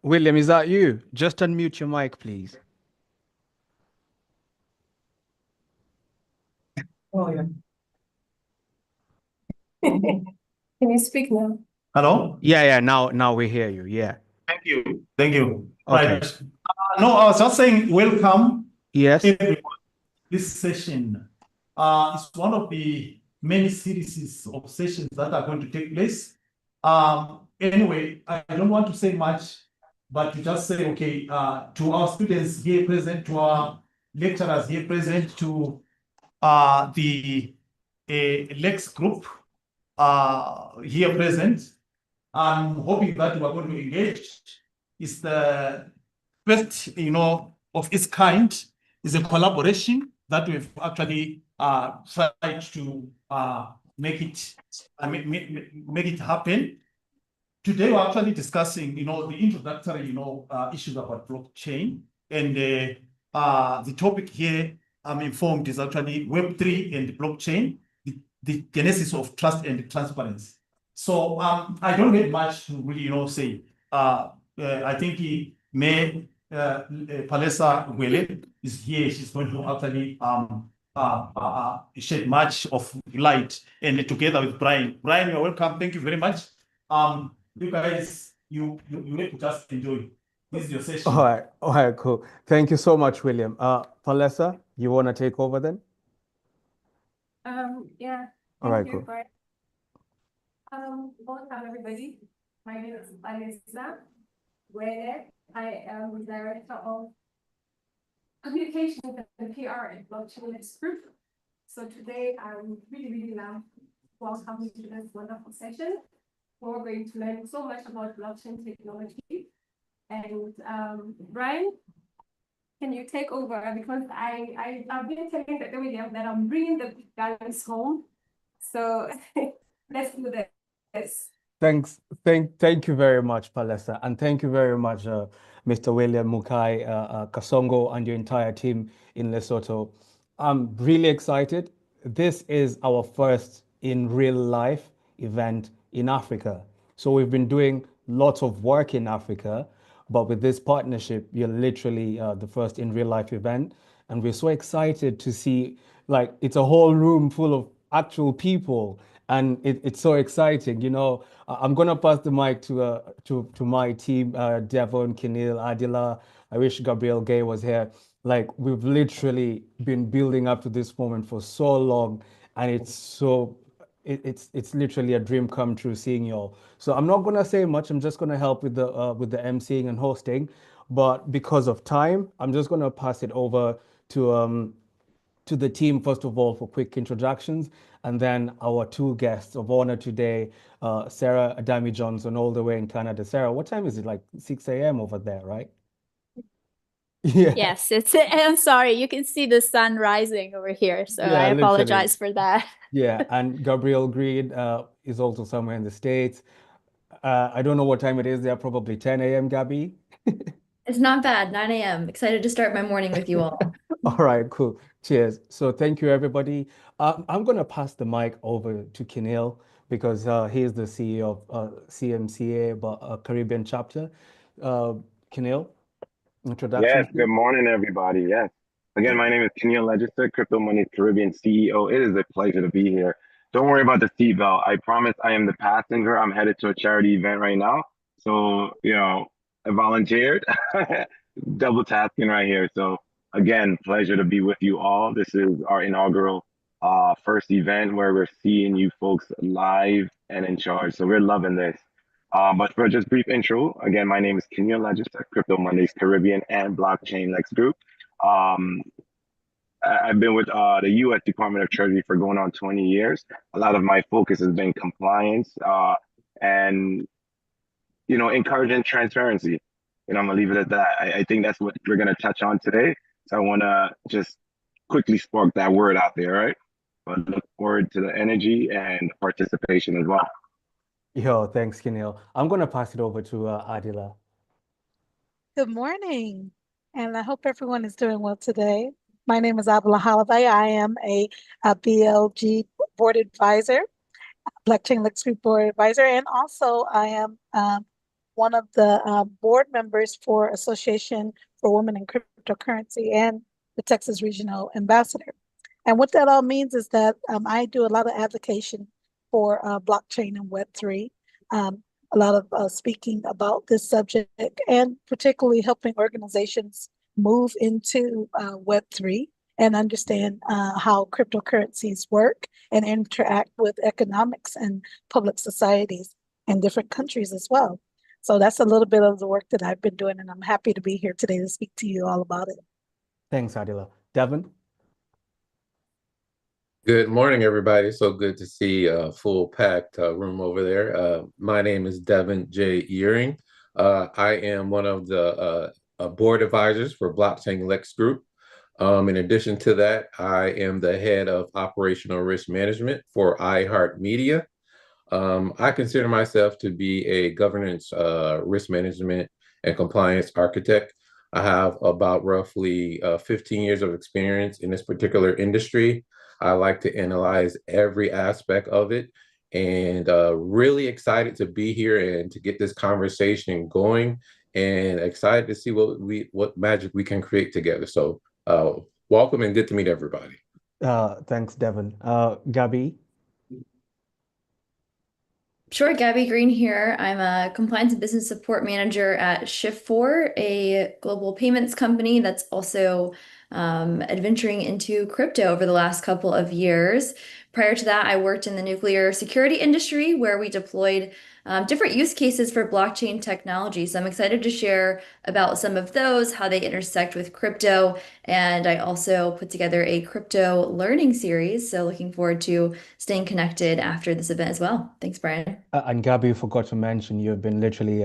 William, is that you? Just unmute your mic, please. Oh, yeah. Can you speak now? Hello? Yeah. Now we hear you. Yeah. Thank you. Thank you. Okay. Right. No, I was just saying welcome, Yes. everyone. This session is one of the many series of sessions that are going to take place. Anyway, I don't want to say much, but to just say, okay, to our students here present, to our lecturers here present, to the Lex group here present, I'm hoping that we're going to engage. It's the first, of its kind. It's a collaboration that we've actually tried to make it happen. Today, we're actually discussing, the introductory, issues about blockchain, and the topic here, I'm informed, is actually Web3 and blockchain, the genesis of trust and transparency. So I don't have much to really, say. I think Palesa Gwele is here. She's going to actually shed much of light, and together with Brian. Brian, you're welcome. Thank you very much. You guys, you need to just enjoy. This is your session. All right, cool. Thank you so much, William. Palesa, you want to take over then? Yeah. All right, Thank you, cool. Brian. Welcome everybody. My name is Palesa Gwele. I am the director of communications and PR at Blockchain Group. So today I would really love to welcome you to this wonderful session. We're going to learn so much about blockchain technology. And Brian, can you take over? Because I've been telling the William that I'm bringing the guys home. So let's do this. Thank you very much, Palesa, and thank you very much, Mr. William Mukai, Kasongo, and your entire team in Lesotho. I'm really excited. This is our first in real life event in Africa. So we've been doing lots of work in Africa, but with this partnership, you're literally the first in real life event. And we're so excited to see, like, it's a whole room full of actual people. And it's so exciting. I'm going to pass the mic to my team, Devon, Keniel, Adilah. I wish Gabrielle Gay was here. Like, we've literally been building up to this moment for so long, and it's literally a dream come true seeing y'all. So I'm not gonna say much. I'm just gonna help with the emceeing and hosting, but because of time, I'm just gonna pass it over to the team first of all for quick introductions, and then our two guests of honor today, Sara Adami-Johnson, all the way in Canada. Sara, what time is it? Like 6 a.m. over there, right? Yeah. Yes, I'm sorry. You can see the sun rising over here, so Yeah, I literally. apologize for that. Yeah, and Gabrielle Green is also somewhere in the States. I don't know what time it is there, probably 10 a.m., Gabby. It's not bad, 9 a.m. Excited to start my morning with you all. All right, cool. Cheers. So thank you, everybody. I'm going to pass the mic over to Keniel because he is the CEO of CMCA, but Caribbean chapter. Keniel, introduction. Yes, good morning, everybody. Yes. Again, my name is Keniel Ledgister, CryptoMondays Caribbean CEO. It is a pleasure to be here. Don't worry about the seatbelt. I promise I am the passenger. I'm headed to a charity event right now. So, I volunteered, double tasking right here. So again, pleasure to be with you all. This is our inaugural first event where we're seeing you folks live and in charge. So we're loving this. But for just brief intro, again, my name is Keniel Ledgister, CryptoMondays Caribbean and Blockchain Lex Group. I've been with the U.S. Department of Treasury for going on 20 years. A lot of my focus has been compliance and, encouraging transparency. I'm going to leave it at that. I think that's what we're going to touch on today. So I want to just quickly spark that word out there, right? But look forward to the energy and participation as well. Yo, thanks, Keniel. I'm going to pass it over to Adilah. Good morning, and I hope everyone is doing well today. My name is Adilah Holivay. I am a BLG board advisor, Blockchain Lex Group board advisor, and also I am one of the board members for Association for Women in Cryptocurrency and the Texas Regional Ambassador. And what that all means is that I do a lot of advocacy for blockchain and Web3, a lot of speaking about this subject, and particularly helping organizations move into Web3 and understand how cryptocurrencies work and interact with economics and public societies in different countries as well. So that's a little bit of the work that I've been doing, and I'm happy to be here today to speak to you all about it. Thanks, Adilah. Devon? Good morning, everybody. So good to see a full packed room over there. My name is Devon J. Euring. I am one of the board advisors for Blockchain Lex Group. In addition to that, I am the head of operational risk management for iHeart Media. I consider myself to be a governance, risk management, and compliance architect. I have about roughly 15 years of experience in this particular industry. I like to analyze every aspect of it, and really excited to be here and to get this conversation going, and excited to see what magic we can create together. So welcome and good to meet everybody. Thanks, Devon. Gabby? Sure, Gabby Green here. I'm a compliance and business support manager at Shift4, a global payments company that's also adventuring into crypto over the last couple of years. Prior to that, I worked in the nuclear security industry where we deployed different use cases for blockchain technology. So I'm excited to share about some of those, how they intersect with crypto. And I also put together a crypto learning series. So looking forward to staying connected after this event as well. Thanks, Brian. And Gabby, you forgot to mention you've been literally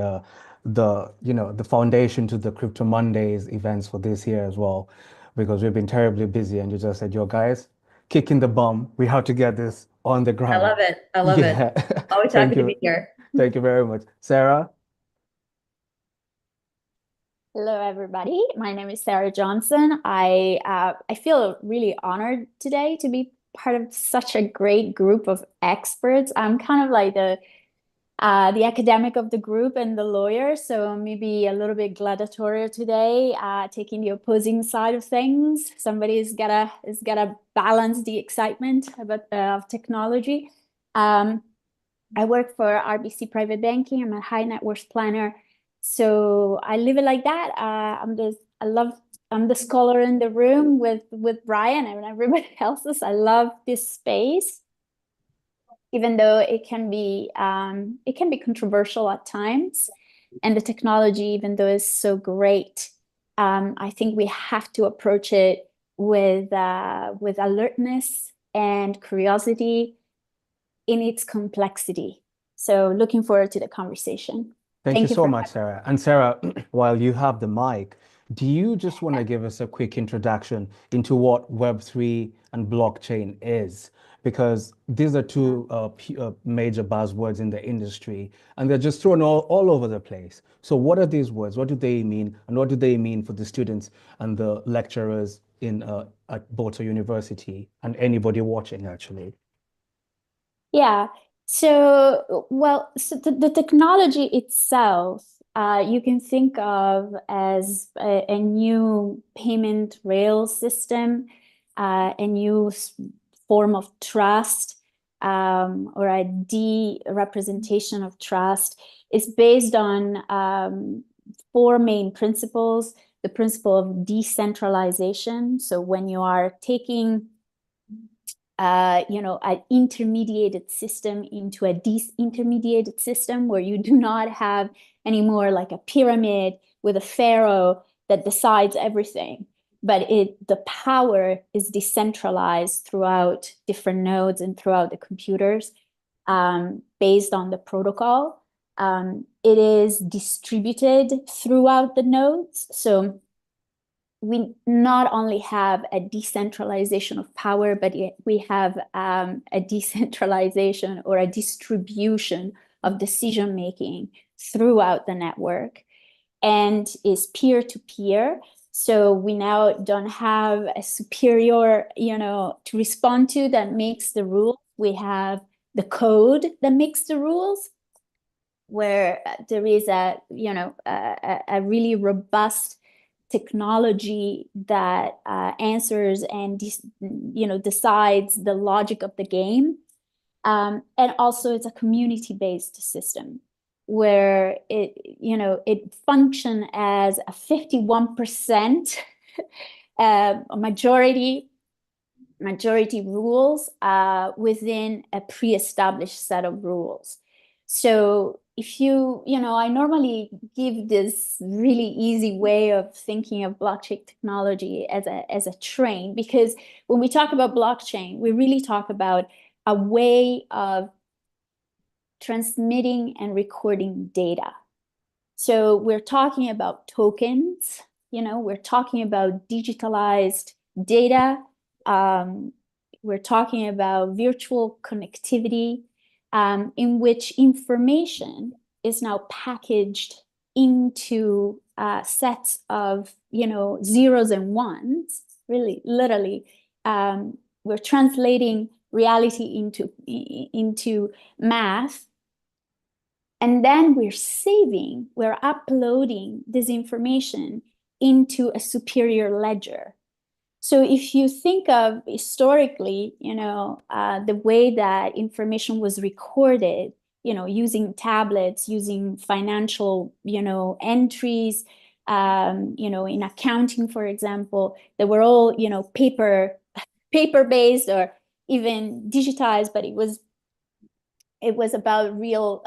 the foundation to the CryptoMondays events for this year as well, because we've been terribly busy, and you just said, "Yo, guys, kicking the bum. We have to get this on the ground." I love it. I love it. Always Thank happy to you. be here. Thank you very much. Sara? Hello, everybody. My name is Sara Johnson. I feel really honored today to be part of such a great group of experts. I'm kind of like the academic of the group and the lawyer, so maybe a little bit gladiatorial today, taking the opposing side of things. Somebody's gotta balance the excitement about of technology. I work for RBC Private Banking. I'm a high net worth planner, so I live it like that. I'm the scholar in the room with Brian and everybody else's. I love this space, even though it can be controversial at times, and the technology, even though it's so great, I think we have to approach it with alertness and curiosity in its complexity. So looking forward to the conversation. Thank you so much, Sara. And Sara, while you have the mic, do you just want to give us a quick introduction into what Web3 and blockchain is? Because these are two major buzzwords in the industry, and they're just thrown all over the place. So what are these words? What do they mean? And what do they mean for the students and the lecturers at Boto University and anybody watching, actually? Yeah. So the technology itself, you can think of as a new payment rail system, a new form of trust, or a de-representation of trust. It's based on four main principles. The principle of decentralization. So when you are taking an intermediated system into a disintermediated system where you do not have anymore like a pyramid with a pharaoh that decides everything, but the power is decentralized throughout different nodes and throughout the computers, based on the protocol. It is distributed throughout the nodes. So we not only have a decentralization of power, but we have a decentralization or a distribution of decision-making throughout the network, and is peer-to-peer. So we now don't have a superior, to respond to that makes the rules. We have the code that makes the rules. where there is a really robust technology that answers and decides the logic of the game. And also it's a community-based system where it function as a 51% majority rules within a pre-established set of rules. So if I normally give this really easy way of thinking of blockchain technology as a train, because when we talk about blockchain, we really talk about a way of transmitting and recording data. So we're talking about tokens, we're talking about digitalized data. We're talking about virtual connectivity, in which information is now packaged into sets of zeros and ones. Really, literally, we're translating reality into math, and then we're uploading this information into a superior ledger. So if you think of historically, the way that information was recorded, using tablets, using financial, entries, in accounting, for example, they were all, paper-based or even digitized, but it was about real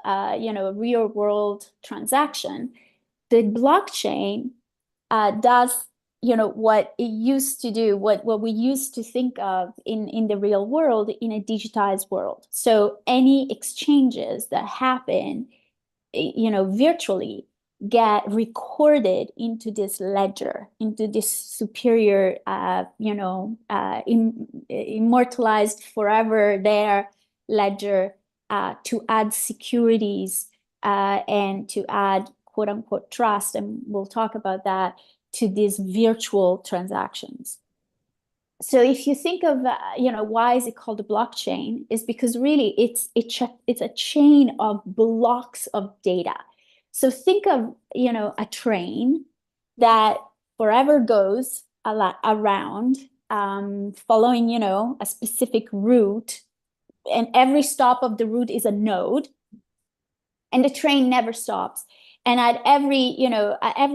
world transaction. The blockchain does what it used to do, what we used to think of in the real world in a digitized world. So any exchanges that happen virtually get recorded into this ledger, into this superior immortalized forever there ledger, to add securities and to add quote unquote trust, and we'll talk about that, to these virtual transactions. So if you think of, why is it called a blockchain, is because really it's a chain of blocks of data. So think of, a train that forever goes around, following, a specific route, and every stop of the route is a node, and the train never stops. And at every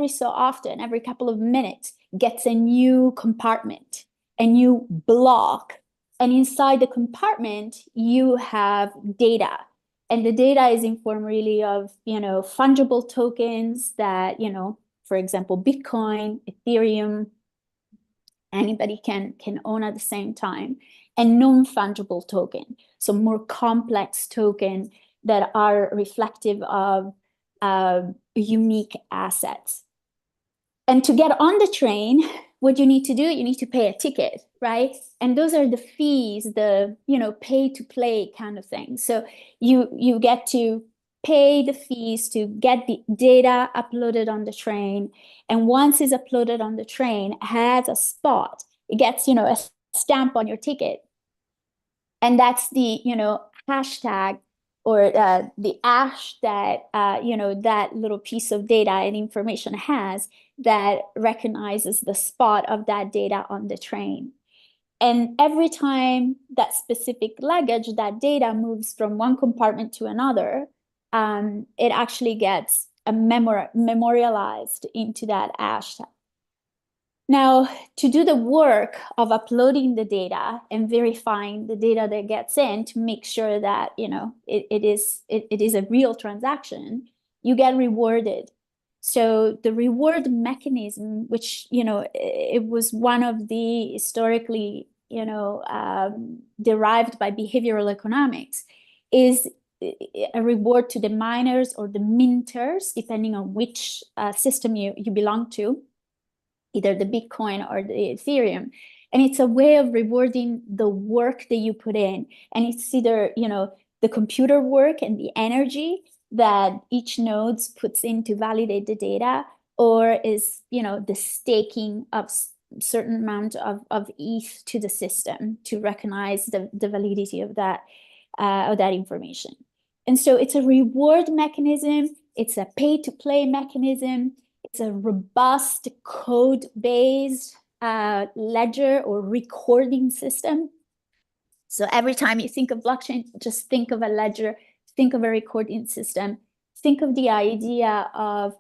so often, every couple of minutes, gets a new compartment, a new block. And inside the compartment, you have data. And the data is in form really of, fungible tokens that, for example, Bitcoin, Ethereum, anybody can own at the same time, and non-fungible token. So more complex token that are reflective of unique assets. And to get on the train, what you need to do, you need to pay a ticket, right? And those are the fees, the pay to play kind of thing. So you get to pay the fees to get the data uploaded on the train. And once it's uploaded on the train, it has a spot. It gets a stamp on your ticket. And that's the hashtag, or the ash that that little piece of data and information has, that recognizes the spot of that data on the train. And every time that specific luggage, that data moves from one compartment to another, it actually gets memorialized into that ash tag. Now, to do the work of uploading the data and verifying the data that gets in to make sure that it is a real transaction, you get rewarded. So the reward mechanism, which it was one of the historically derived by behavioral economics, is a reward to the miners or the minters, depending on which system you belong to, either the Bitcoin or the Ethereum. And it's a way of rewarding the work that you put in. And it's either, the computer work and the energy that each node puts in to validate the data, or is, the staking of certain amount of ETH to the system to recognize the validity of that information. And so it's a reward mechanism, it's a pay-to-play mechanism, it's a robust code-based ledger or recording system. So every time you think of blockchain, just think of a ledger, think of a recording system, think of the idea of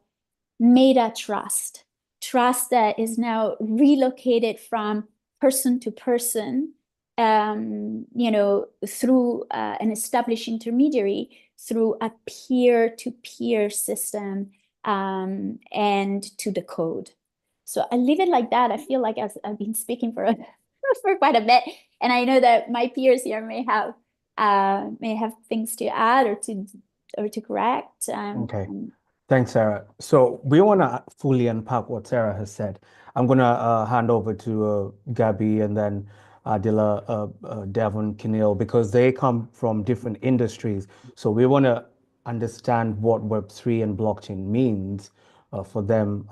meta trust, trust that is now relocated from person to person, through an established intermediary, through a peer-to-peer system, and to the code. So I leave it like that. I feel like I've been speaking for quite a bit, and I know that my peers here may have things to add or to correct. Okay. Thanks, Sara. So we want to fully unpack what Sara has said. I'm going to hand over to Gabby and then Adilah, Devon, Keniel, because they come from different industries. So we want to understand what Web3 and blockchain means for them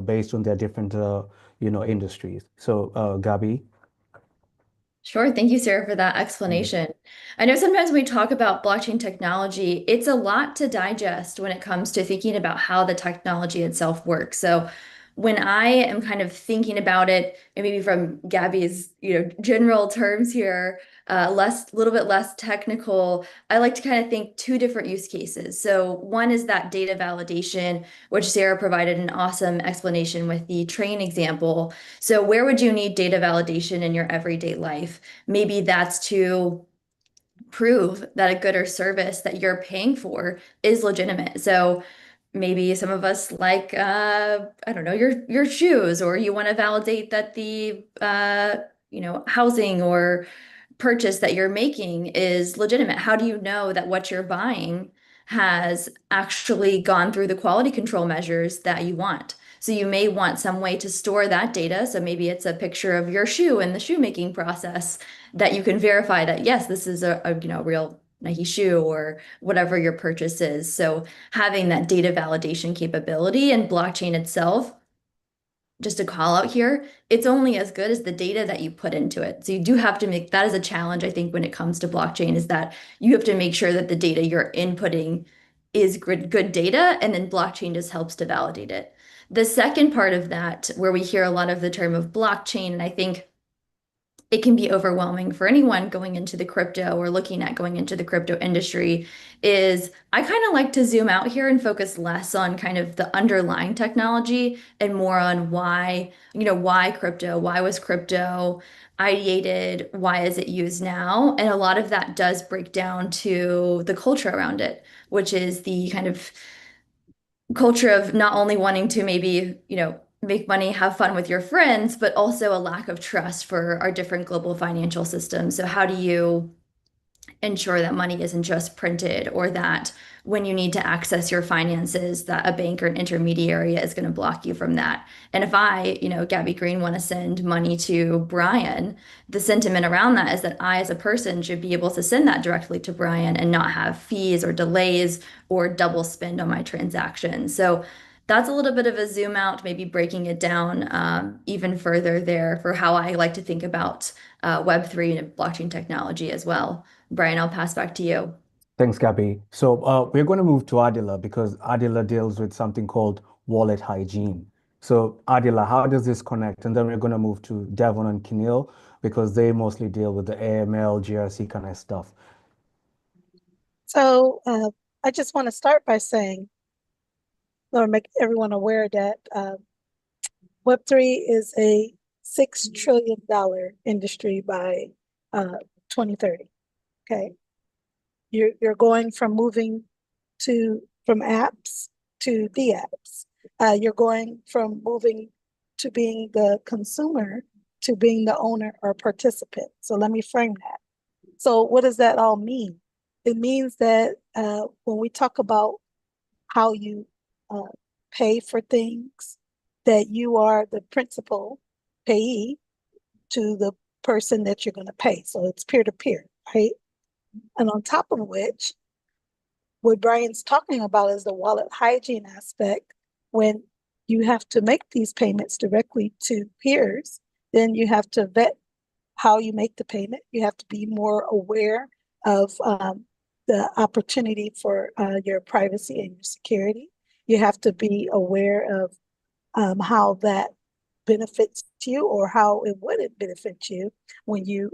based on their different, industries. So Gabby. Sure. Thank you, Sarah, for that explanation. I know sometimes when we talk about blockchain technology, it's a lot to digest when it comes to thinking about how the technology itself works. So when I am kind of thinking about it, and maybe from Gabby's, general terms here, little bit less technical, I like to kind of think two different use cases. So one is that data validation, which Sarah provided an awesome explanation with the train example. So where would you need data validation in your everyday life? Maybe that's to prove that a good or service that you're paying for is legitimate. So maybe some of us like, I don't know, your shoes, or you want to validate that the, housing or purchase that you're making is legitimate. How do you know that what you're buying has actually gone through the quality control measures that you want? So you may want some way to store that data. So maybe it's a picture of your shoe in the shoemaking process that you can verify that, yes, this is a real Nike shoe or whatever your purchase is. So having that data validation capability and blockchain itself, just a call out here, it's only as good as the data that you put into it. So you do have to make that as a challenge, I think, when it comes to blockchain, is that you have to make sure that the data you're inputting is good data, and then blockchain just helps to validate it. The second part of that, where we hear a lot of the term of blockchain, and I think it can be overwhelming for anyone going into the crypto or looking at going into the crypto industry, is I kind of like to zoom out here and focus less on kind of the underlying technology and more on why crypto, why was crypto ideated, why is it used now? And a lot of that does break down to the culture around it, which is the kind of culture of not only wanting to maybe, make money, have fun with your friends, but also a lack of trust for our different global financial systems. So how do you ensure that money isn't just printed, or that when you need to access your finances, that a bank or an intermediary is going to block you from that? And if I, Gabby Green, want to send money to Brian, the sentiment around that is that I, as a person, should be able to send that directly to Brian and not have fees or delays or double spend on my transaction. So that's a little bit of a zoom out, maybe breaking it down even further there for how I like to think about Web3 and blockchain technology as well. Brian, I'll pass back to you. Thanks, Gabby. So we're going to move to Adilah because Adilah deals with something called wallet hygiene. So Adilah, how does this connect? And then we're going to move to Devon and Keniel because they mostly deal with the AML, GRC kind of stuff. So I just want to start by saying, or make everyone aware that Web3 is a $6 trillion industry by 2030. Okay, you're going from moving from apps to the apps. You're going from moving to being the consumer to being the owner or participant. So let me frame that. So what does that all mean? It means that when we talk about how you pay for things, that you are the principal payee to the person that you're going to pay. So it's peer-to-peer, right? And on top of which, what Brian's talking about is the wallet hygiene aspect. When you have to make these payments directly to peers, then you have to vet how you make the payment. You have to be more aware of the opportunity for your privacy and your security. You have to be aware of how that benefits you or how it wouldn't benefit you when you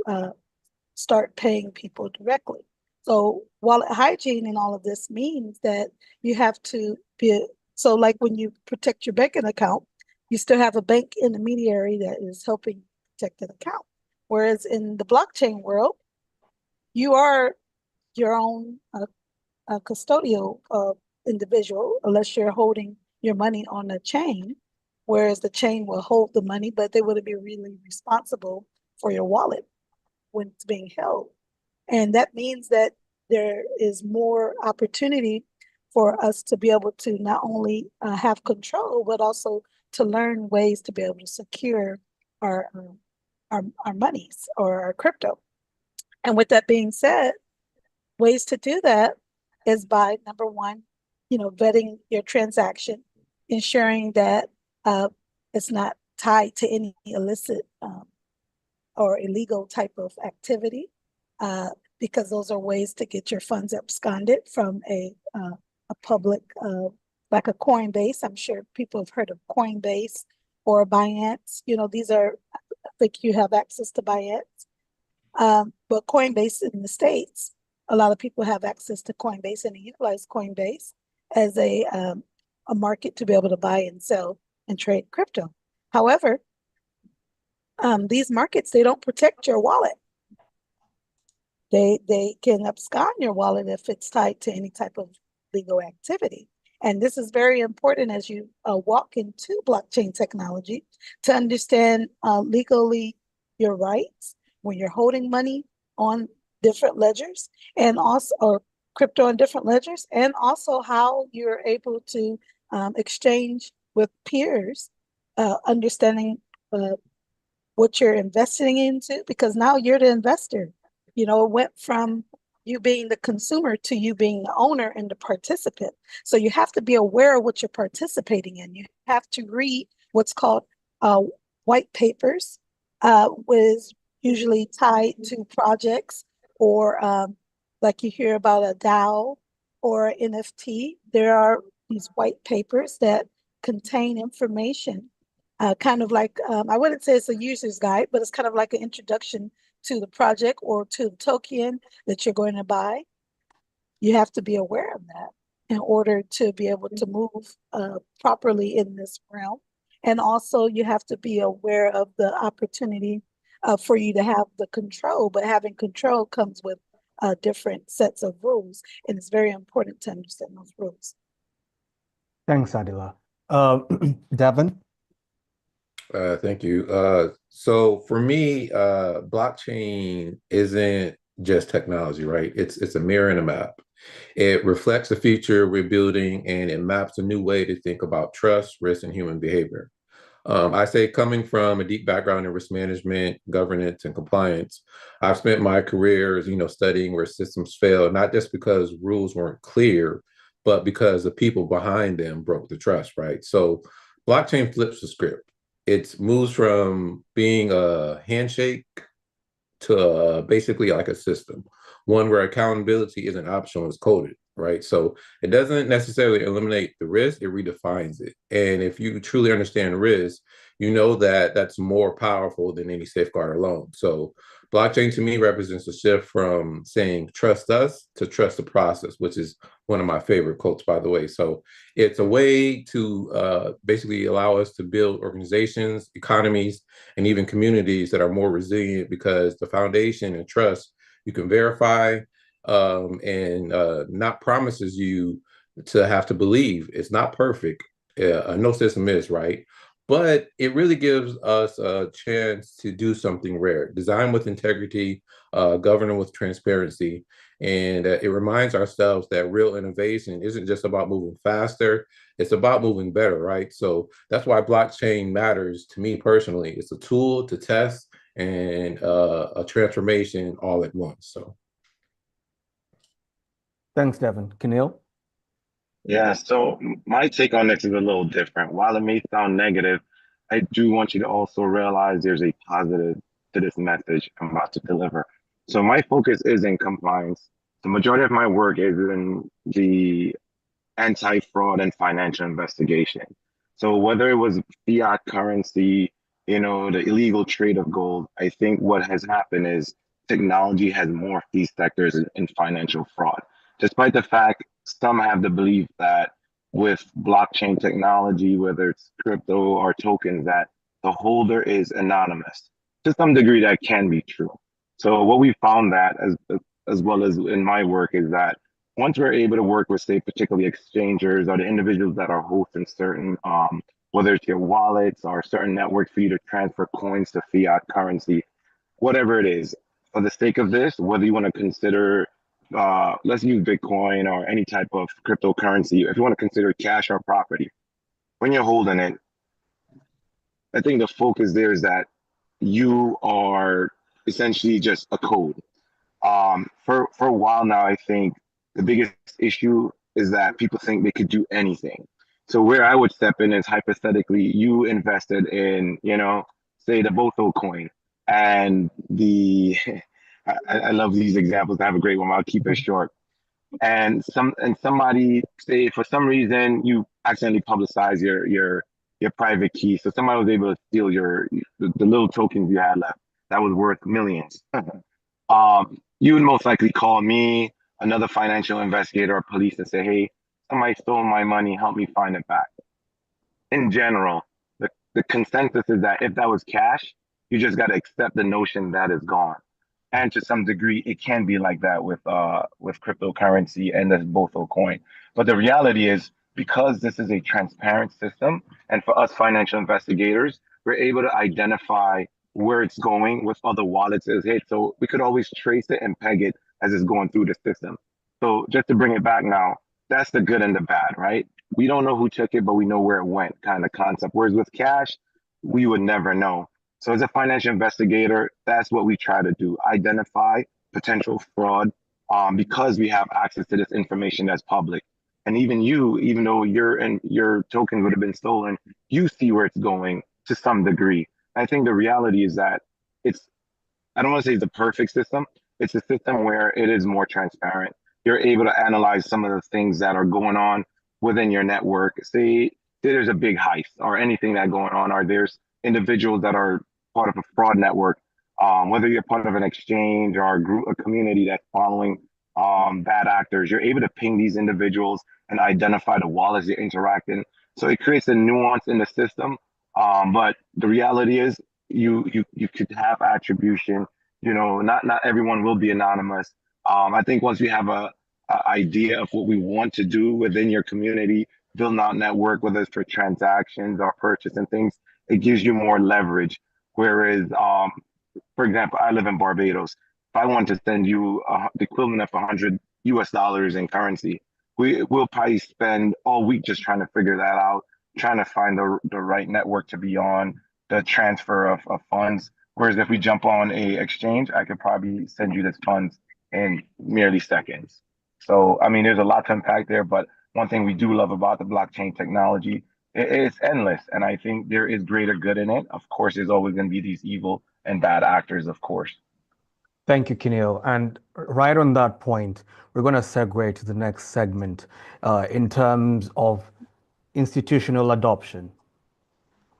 start paying people directly. So wallet hygiene and all of this means that you have to be, so like when you protect your banking account, you still have a bank intermediary that is helping protect an account. Whereas in the blockchain world, you are your own custodial individual, unless you're holding your money on a chain, whereas the chain will hold the money, but they wouldn't be really responsible for your wallet when it's being held. And that means that there is more opportunity for us to be able to not only have control, but also to learn ways to be able to secure our monies or our crypto. And with that being said, ways to do that is by number one, vetting your transaction, ensuring that it's not tied to any illicit or illegal type of activity, because those are ways to get your funds absconded from a public, like a Coinbase. I'm sure people have heard of Coinbase or Binance. These are, I think you have access to Binance. But Coinbase in the States, a lot of people have access to Coinbase and utilize Coinbase as a market to be able to buy and sell and trade crypto. However, these markets, they don't protect your wallet. They can abscond your wallet if it's tied to any type of legal activity. And this is very important as you walk into blockchain technology to understand legally your rights when you're holding money on different ledgers and also or crypto on different ledgers, and also how you're able to exchange with peers, understanding what you're investing into, because now you're the investor. It went from you being the consumer to you being the owner and the participant. So you have to be aware of what you're participating in. You have to read what's called white papers, was usually tied to projects or like you hear about a DAO or NFT. There are these white papers that contain information, kind of like, I wouldn't say it's a user's guide, but it's kind of like an introduction to the project or to the token that you're going to buy. You have to be aware of that in order to be able to move properly in this realm. And also you have to be aware of the opportunity for you to have the control, but having control comes with different sets of rules. And it's very important to understand those rules. Thanks, Adilah. Devon? Thank you. So for me, blockchain isn't just technology, right? It's a mirror and a map. It reflects the future we're building, and it maps a new way to think about trust, risk, and human behavior. I say, coming from a deep background in risk management, governance, and compliance, I've spent my career, studying where systems fail, not just because rules weren't clear, but because the people behind them broke the trust, right? So blockchain flips the script. It moves from being a handshake to basically like a system, one where accountability isn't optional, it's coded, right? So it doesn't necessarily eliminate the risk, it redefines it. And if you truly understand risk, you know that that's more powerful than any safeguard alone. So blockchain to me represents a shift from saying trust us to trust the process, which is one of my favorite quotes, by the way. So it's a way to basically allow us to build organizations, economies, and even communities that are more resilient, because the foundation and trust you can verify, and not promises you to have to believe. It's not perfect. No system is, right? But it really gives us a chance to do something rare, design with integrity, govern with transparency. And it reminds ourselves that real innovation isn't just about moving faster, it's about moving better, right? So that's why blockchain matters to me personally. It's a tool to test and a transformation all at once. So Thanks, Devon. Keniel? Yeah, so my take on this is a little different. While it may sound negative, I do want you to also realize there's a positive to this message I'm about to deliver. So my focus is in compliance. The majority of my work is in the anti-fraud and financial investigation. So whether it was fiat currency, the illegal trade of gold, I think what has happened is technology has morphed these sectors in financial fraud. Despite the fact some have the belief that with blockchain technology, whether it's crypto or tokens, that the holder is anonymous. To some degree, that can be true. So what we found that as well as in my work is that once we're able to work with, say, particularly exchangers or the individuals that are hosting certain, whether it's your wallets or certain networks for you to transfer coins to fiat currency, whatever it is, for the sake of this, whether you want to consider, let's use Bitcoin or any type of cryptocurrency, if you want to consider cash or property, when you're holding it, I think the focus there is that you are essentially just a code. For a while now, I think the biggest issue is that people think they could do anything. So where I would step in is hypothetically, you invested in, say the Botho coin, and I love these examples. I have a great one. I'll keep it short. And somebody say for some reason you accidentally publicize your private key, so somebody was able to steal the little tokens you had left that was worth millions. You would most likely call me, another financial investigator or police, and say, hey, somebody stole my money, help me find it back. In general, the consensus is that if that was cash, you just got to accept the notion that it's gone. And to some degree, it can be like that with cryptocurrency and this Botho coin. But the reality is, because this is a transparent system, and for us financial investigators, we're able to identify where it's going with other wallets as hit. So we could always trace it and peg it as it's going through the system. So just to bring it back now, that's the good and the bad, right? We don't know who took it, but we know where it went, kind of concept. Whereas with cash, we would never know. So as a financial investigator, that's what we try to do, identify potential fraud, because we have access to this information that's public. And even you, even though your token would have been stolen, you see where it's going to some degree. I think the reality is that it's, I don't want to say it's the perfect system. It's a system where it is more transparent. You're able to analyze some of the things that are going on within your network. Say there's a big heist or anything that going on, or there's individuals that are part of a fraud network, whether you're part of an exchange or a group, a community that's following bad actors, you're able to ping these individuals and identify the wallets you're interacting. So it creates a nuance in the system. But the reality is you could have attribution. Not everyone will be anonymous. I think once we have a idea of what we want to do within your community, building out network, whether it's for transactions or purchase and things, it gives you more leverage. Whereas, for example, I live in Barbados. If I want to send you the equivalent of $100 in currency, we'll probably spend all week just trying to figure that out, trying to find the right network to be on, the transfer of funds. Whereas if we jump on a exchange, I could probably send you this funds in merely seconds. So, I mean, there's a lot to unpack there, but one thing we do love about the blockchain technology, it's endless. And I think there is greater good in it. Of course, there's always going to be these evil and bad actors, of course. Thank you, Keniel. And right on that point, we're going to segue to the next segment in terms of institutional adoption.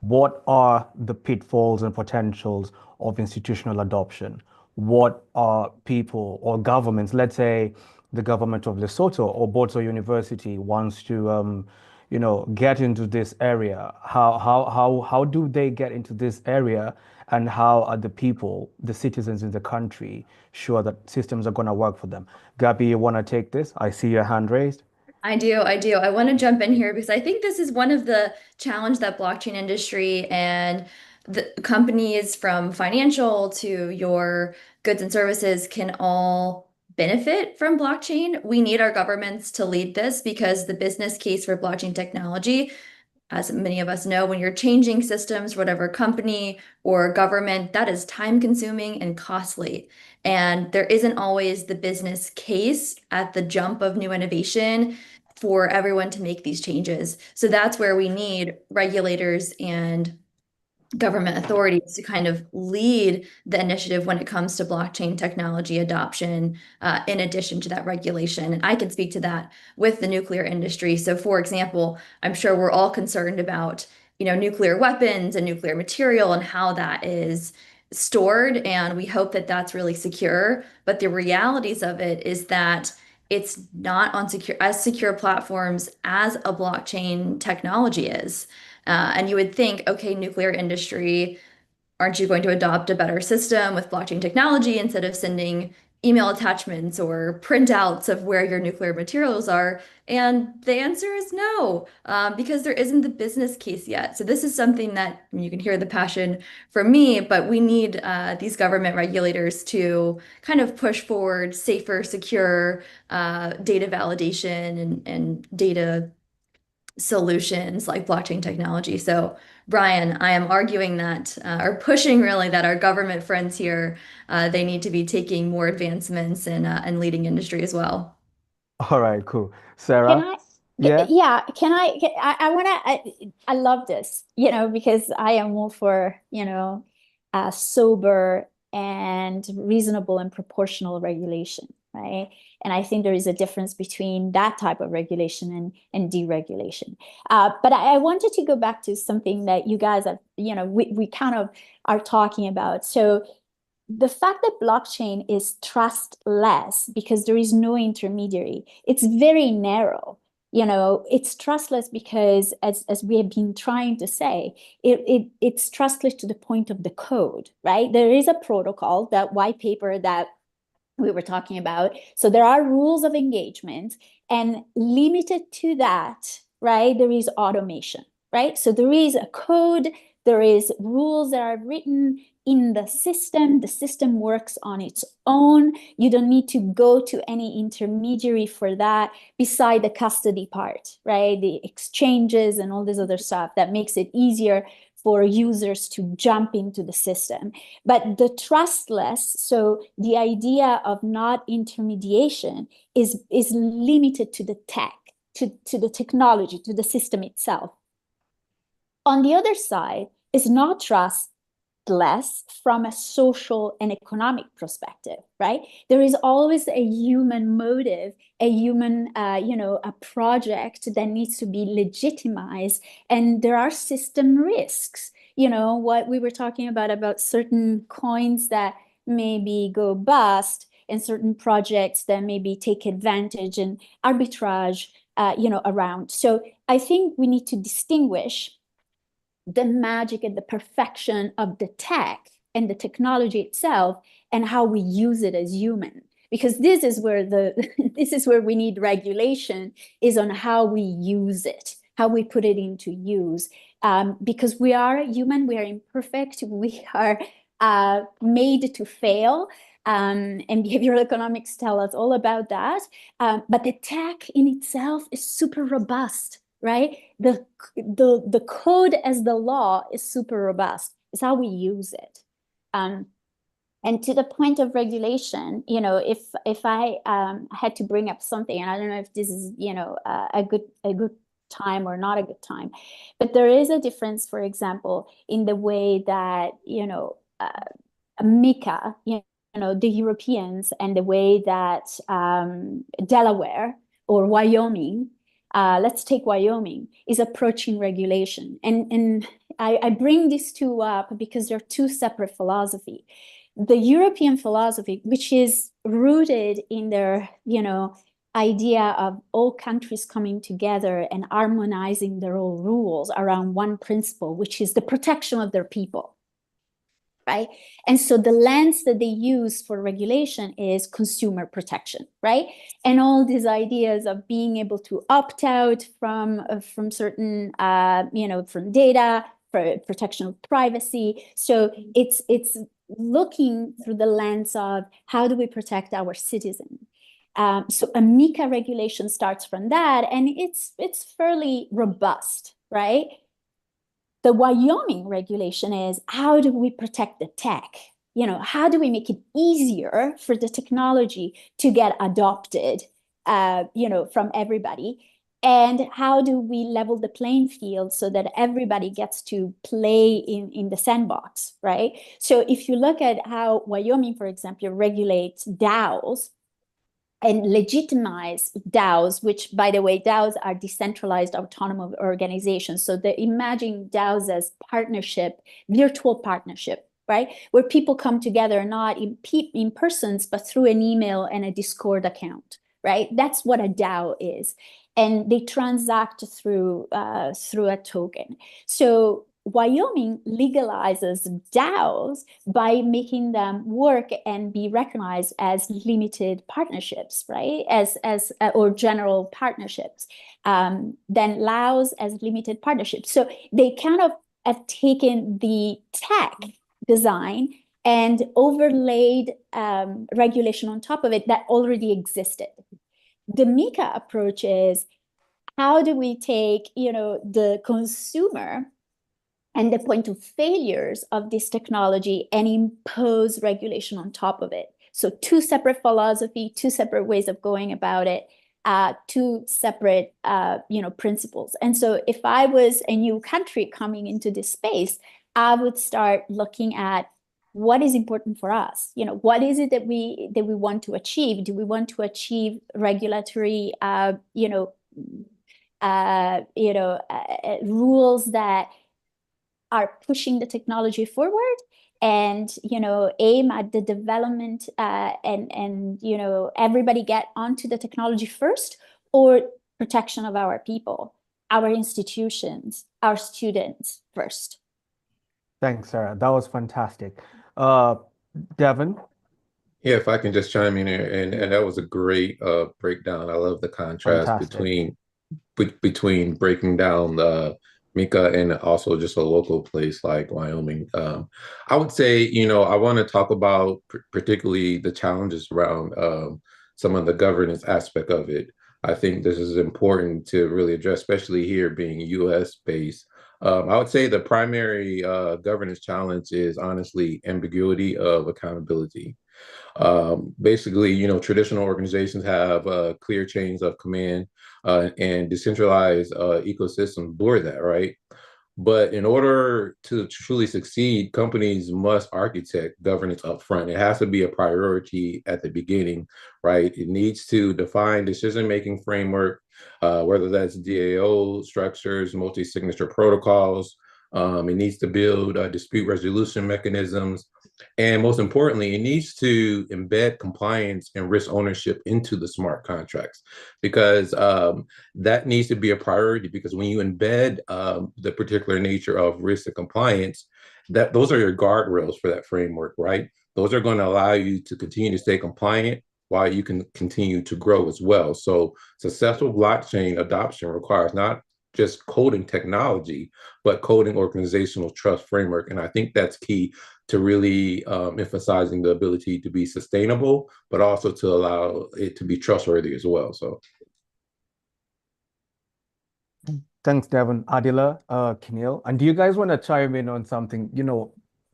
What are the pitfalls and potentials of institutional adoption? What are people or governments, let's say the government of Lesotho or Botswana University wants to, get into this area? How do they get into this area? And how are the people, the citizens in the country, sure that systems are going to work for them? Gabby, you want to take this? I see your hand raised. I do. I want to jump in here because I think this is one of the challenge that blockchain industry and the companies from financial to your goods and services can all benefit from blockchain. We need our governments to lead this because the business case for blockchain technology, as many of us know, when you're changing systems, whatever company or government, that is time consuming and costly. And there isn't always the business case at the jump of new innovation for everyone to make these changes. So that's where we need regulators and government authorities to kind of lead the initiative when it comes to blockchain technology adoption, in addition to that regulation. And I can speak to that with the nuclear industry. So for example, I'm sure we're all concerned about, nuclear weapons and nuclear material and how that is stored. And we hope that that's really secure. But the realities of it is that it's not on as secure platforms as a blockchain technology is. And you would think, okay, nuclear industry, aren't you going to adopt a better system with blockchain technology instead of sending email attachments or printouts of where your nuclear materials are? And the answer is no, because there isn't the business case yet. So this is something that you can hear the passion from me, but we need these government regulators to kind of push forward safer, secure data validation and data solutions like blockchain technology. So, Brian, I am arguing that, or pushing really that our government friends here, they need to be taking more advancements in leading industry as well. All right, cool. Can Sarah? I? Yeah? Yeah, I want to, I love this, because I am more for, sober and reasonable and proportional regulation, right? And I think there is a difference between that type of regulation and deregulation. But I wanted to go back to something that you guys have, we kind of are talking about. So the fact that blockchain is trustless because there is no intermediary, it's very narrow. It's trustless because, as we have been trying to say, it's trustless to the point of the code, right? There is a protocol, that white paper that we were talking about. So there are rules of engagement, and limited to that, right, there is automation, right? So there is a code, there is rules that are written in the system works on its own. You don't need to go to any intermediary for that, beside the custody part, right? The exchanges and all this other stuff that makes it easier for users to jump into the system. But the trustless, so the idea of not intermediation is limited to the tech, to the technology, to the system itself. On the other side is not trustless from a social and economic perspective, right? There is always a human motive, a human, a project that needs to be legitimized, and there are system risks. What we were talking about certain coins that maybe go bust, and certain projects that maybe take advantage and arbitrage, around. So I think we need to distinguish the magic and the perfection of the tech and the technology itself, and how we use it as human. Because this is where this is where we need regulation, is on how we use it, how we put it into use. Because we are human, we are imperfect, we are made to fail. And behavioral economics tell us all about that. But the tech in itself is super robust, right? The code as the law is super robust. It's how we use it. And to the point of regulation, if I had to bring up something, and I don't know if this is, a good time or not a good time, but there is a difference, for example, in the way that, MiCA, the Europeans, and the way that Delaware or Wyoming, let's take Wyoming, is approaching regulation. And I bring these two up because they're two separate philosophies. The European philosophy, which is rooted in their, idea of all countries coming together and harmonizing their own rules around one principle, which is the protection of their people. Right? And so the lens that they use for regulation is consumer protection, right? And all these ideas of being able to opt out from certain, from data, for protection of privacy. So it's looking through the lens of how do we protect our citizens. So a MiCA regulation starts from that, and it's fairly robust, right? The Wyoming regulation is, how do we protect the tech? How do we make it easier for the technology to get adopted, from everybody? And how do we level the playing field so that everybody gets to play in the sandbox, right? So if you look at how Wyoming, for example, regulates DAOs and legitimize DAOs, which, by the way, DAOs are decentralized autonomous organizations. So they imagine DAOs as partnership, virtual partnership, right? Where people come together, not in persons, but through an email and a Discord account, right? That's what a DAO is. And they transact through a token. So Wyoming legalizes DAOs by making them work and be recognized as limited partnerships, right? Or general partnerships. Then Laos as limited partnerships. So they kind of have taken the tech design and overlaid regulation on top of it that already existed. The MiCA approach is, how do we take, the consumer and the point of failures of this technology and impose regulation on top of it? So two separate philosophy, two separate ways of going about it, two separate, principles. And so if I was a new country coming into this space, I would start looking at what is important for us. What is it that we want to achieve? Do we want to achieve regulatory, rules that are pushing the technology forward and aim at the development and everybody get onto the technology first, or protection of our people, our institutions, our students first? Thanks, Sarah. That was fantastic. Devon? Yeah, if I can just chime in here, and that was a great breakdown. I love the contrast Fantastic. between breaking down the MiCA and also just a local place like Wyoming. I would say, I want to talk about particularly the challenges around some of the governance aspect of it. I think this is important to really address, especially here being US based. I would say the primary governance challenge is honestly ambiguity of accountability. Basically, traditional organizations have clear chains of command, and decentralized ecosystems blur that, right? But in order to truly succeed, companies must architect governance upfront. It has to be a priority at the beginning, right? It needs to define decision-making framework, whether that's DAO structures, multi-signature protocols. It needs to build dispute resolution mechanisms. And most importantly, it needs to embed compliance and risk ownership into the smart contracts, because that needs to be a priority. Because when you embed the particular nature of risk and compliance, those are your guardrails for that framework, right? Those are going to allow you to continue to stay compliant while you can continue to grow as well. So successful blockchain adoption requires not just coding technology, but coding organizational trust framework. And I think that's key to really emphasizing the ability to be sustainable, but also to allow it to be trustworthy as well. So. Thanks, Devon. Adilah, Keniel. And do you guys want to chime in on something,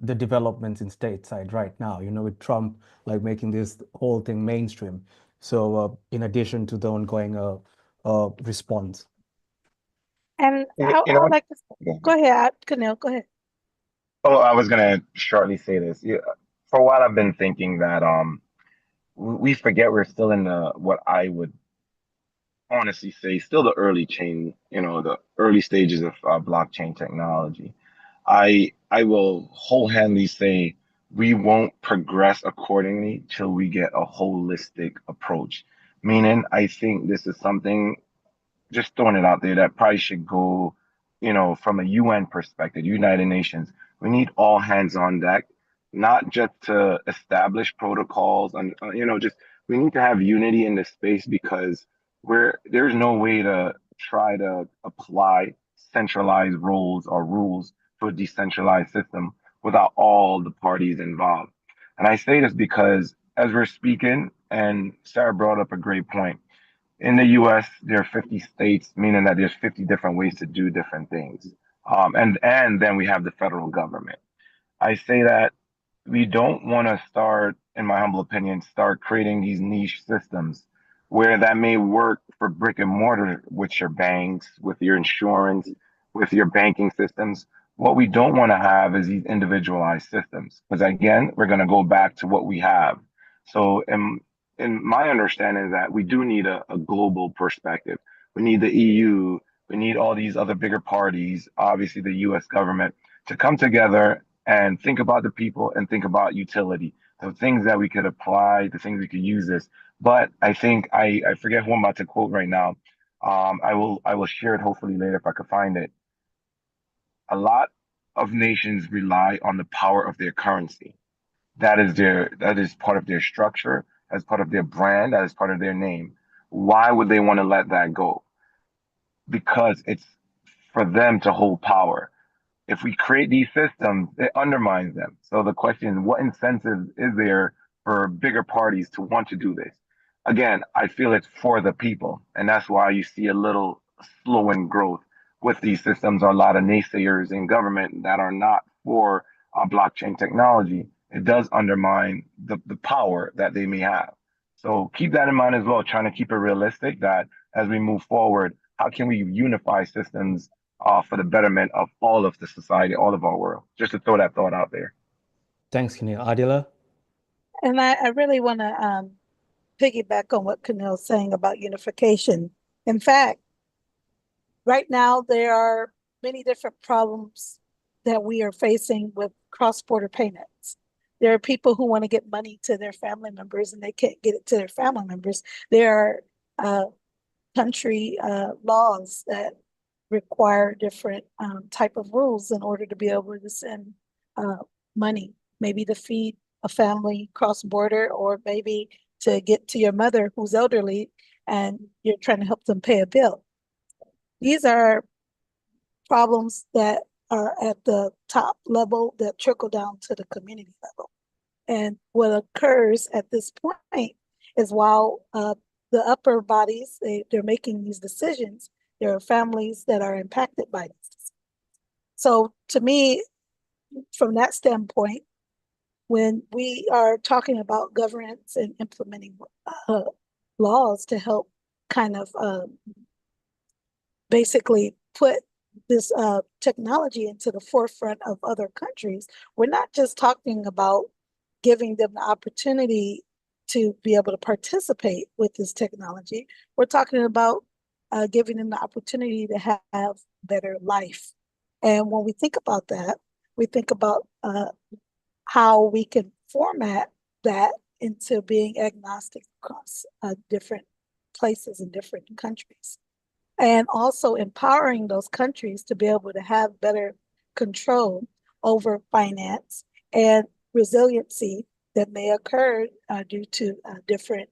the developments in stateside right now, with Trump like making this whole thing mainstream? So in addition to the ongoing response. And I would like to go ahead, Keniel, go ahead. Oh, I was gonna shortly say this. Yeah, for a while, I've been thinking that we forget we're still in the what I would honestly say still the early chain, the early stages of blockchain technology. I will wholeheartedly say we won't progress accordingly till we get a holistic approach. Meaning, I think this is something, just throwing it out there, that probably should go, from a UN perspective, United Nations. We need all hands on deck, not just to establish protocols and, just we need to have unity in this space, because there's no way to try to apply centralized roles or rules to a decentralized system without all the parties involved. And I say this because as we're speaking, and Sarah brought up a great point, in the US, there are 50 states, meaning that there's 50 different ways to do different things. And then we have the federal government. I say that we don't want to start, in my humble opinion, start creating these niche systems where that may work for brick and mortar with your banks, with your insurance, with your banking systems. What we don't want to have is these individualized systems, because again, we're going to go back to what we have. So, in my understanding is that we do need a global perspective. We need the EU, we need all these other bigger parties, obviously the US government, to come together and think about the people and think about utility, the things that we could apply, the things we could use this. But I think I forget who I'm about to quote right now. I will share it hopefully later if I could find it. A lot of nations rely on the power of their currency. That is part of their structure, as part of their brand, that is part of their name. Why would they want to let that go? Because it's for them to hold power. If we create these systems, it undermines them. So the question is, what incentive is there for bigger parties to want to do this? Again, I feel it's for the people, and that's why you see a little slow in growth with these systems. A lot of naysayers in government that are not for blockchain technology. It does undermine the power that they may have. So keep that in mind as well, trying to keep it realistic that as we move forward, how can we unify systems for the betterment of all of the society, all of our world? Just to throw that thought out there. Thanks, Keniel. Adilah? And I really want to piggyback on what Keniel's saying about unification. In fact, right now there are many different problems that we are facing with cross-border payments. There are people who want to get money to their family members and they can't get it to their family members. There are country laws that require different type of rules in order to be able to send money, maybe to feed a family cross-border, or maybe to get to your mother who's elderly and you're trying to help them pay a bill. These are problems that are at the top level that trickle down to the community level. And what occurs at this point is while the upper bodies, they're making these decisions, there are families that are impacted by this. So to me, from that standpoint, when we are talking about governance and implementing laws to help kind of basically put this technology into the forefront of other countries, we're not just talking about giving them the opportunity to be able to participate with this technology. We're talking about giving them the opportunity to have better life. And when we think about that, we think about how we can format that into being agnostic across different places in different countries. And also empowering those countries to be able to have better control over finance and resiliency that may occur due to different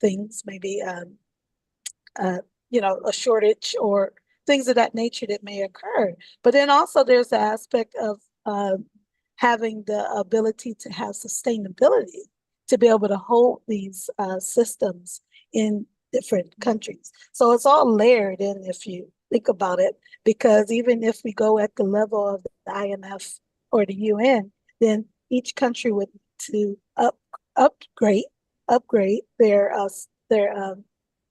things, maybe a shortage or things of that nature that may occur. But then also there's the aspect of having the ability to have sustainability, to be able to hold these systems in different countries. So it's all layered in if you think about it, because even if we go at the level of the IMF or the UN, then each country would to upgrade their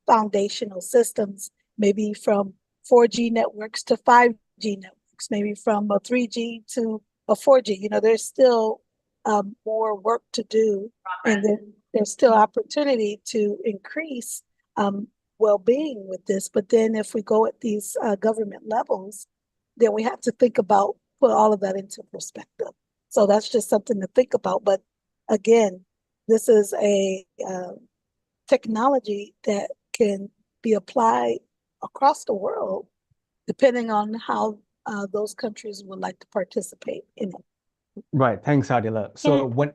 foundational systems, maybe from 4G networks to 5G networks, maybe from a 3G to a 4G. There's still more work to do, and then there's still opportunity to increase well-being with this. But then if we go at these government levels, then we have to think about, put all of that into perspective. So that's just something to think about. But again, this is a technology that can be applied across the world, depending on how those countries would like to participate in it. Right. Thanks, Adilah. So when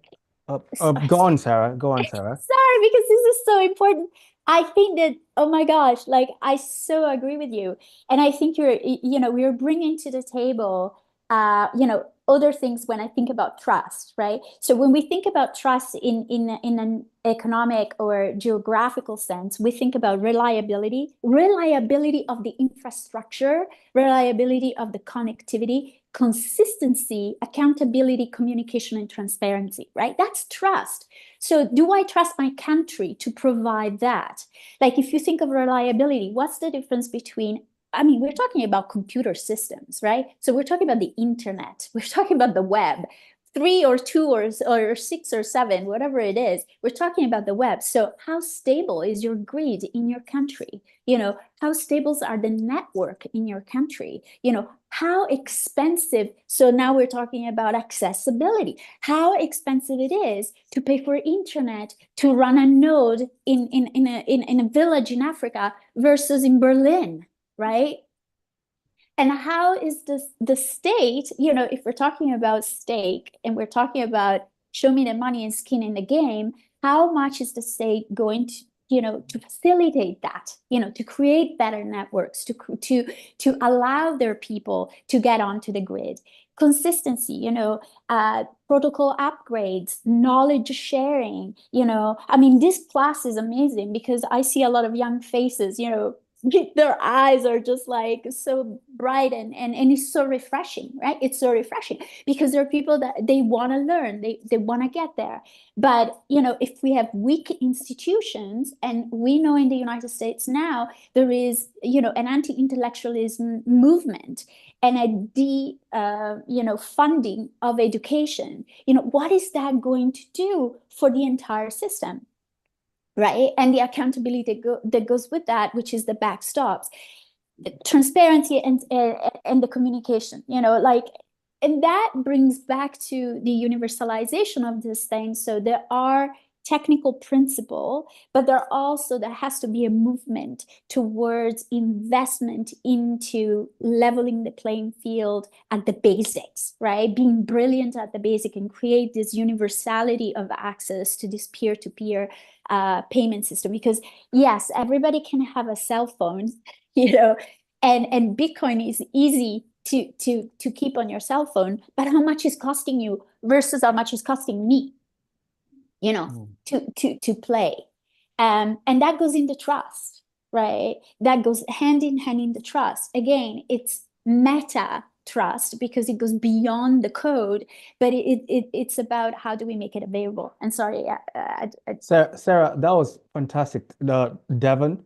go on, Sara. Go on, Sara. Sorry, because this is so important. I think that, oh my gosh, like I so agree with you. And I think we're bringing to the table other things when I think about trust, right? So when we think about trust in an economic or geographical sense, we think about reliability of the infrastructure, reliability of the connectivity, consistency, accountability, communication, and transparency, right? That's trust. So do I trust my country to provide that? Like if you think of reliability, what's the difference between, I mean, we're talking about computer systems, right? So we're talking about the internet. We're talking about the web. 3 or 2 or 6 or 7, whatever it is, we're talking about the web. So how stable is your grid in your country? How stable are the network in your country? How expensive? So now we're talking about accessibility. How expensive it is to pay for internet to run a node in a village in Africa versus in Berlin, right? And how is the state, if we're talking about stake and we're talking about show me the money and skin in the game, how much is the state going to facilitate that, to create better networks, to allow their people to get onto the grid? Consistency, protocol upgrades, knowledge sharing, I mean, this class is amazing because I see a lot of young faces, their eyes are just like so bright and it's so refreshing, right? It's so refreshing because there are people that they want to learn, they want to get there. But if we have weak institutions, and we know in the United States now there is an anti-intellectualism movement and a funding of education, what is that going to do for the entire system? Right? And the accountability that goes with that, which is the backstops, the transparency and the communication, and that brings back to the universalization of this thing. So there are technical principle, but there has to be a movement towards investment into leveling the playing field at the basics, right? Being brilliant at the basic and create this universality of access to this peer-to-peer payment system. Because yes, everybody can have a cell phone, and Bitcoin is easy to keep on your cell phone, but how much is costing you versus how much is costing me, to play. And that goes into trust, right? That goes hand in hand in the trust. Again, it's meta trust because it goes beyond the code, but it's about how do we make it available. And sorry, Sarah, that was fantastic. Devon?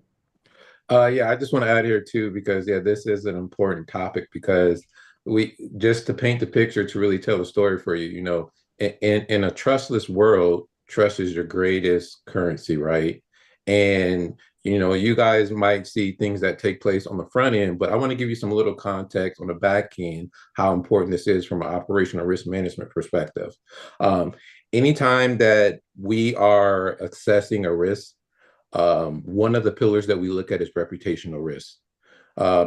Yeah, I just want to add here too, because this is an important topic because we just to paint the picture to really tell the story for you, in a trustless world, trust is your greatest currency, right? And you guys might see things that take place on the front end, but I want to give you some little context on the back end, how important this is from an operational risk management perspective. Anytime that we are assessing a risk, one of the pillars that we look at is reputational risk,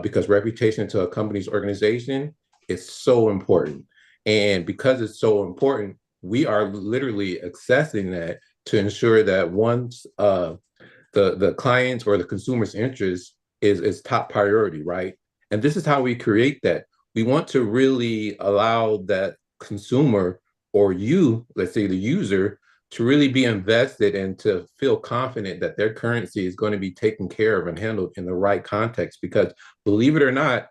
because reputation to a company's organization is so important. And because it's so important, we are literally accessing that to ensure that once the client's or the consumer's interest is top priority, right? And this is how we create that. We want to really allow that consumer or you, let's say the user, to really be invested and to feel confident that their currency is going to be taken care of and handled in the right context. Because believe it or not,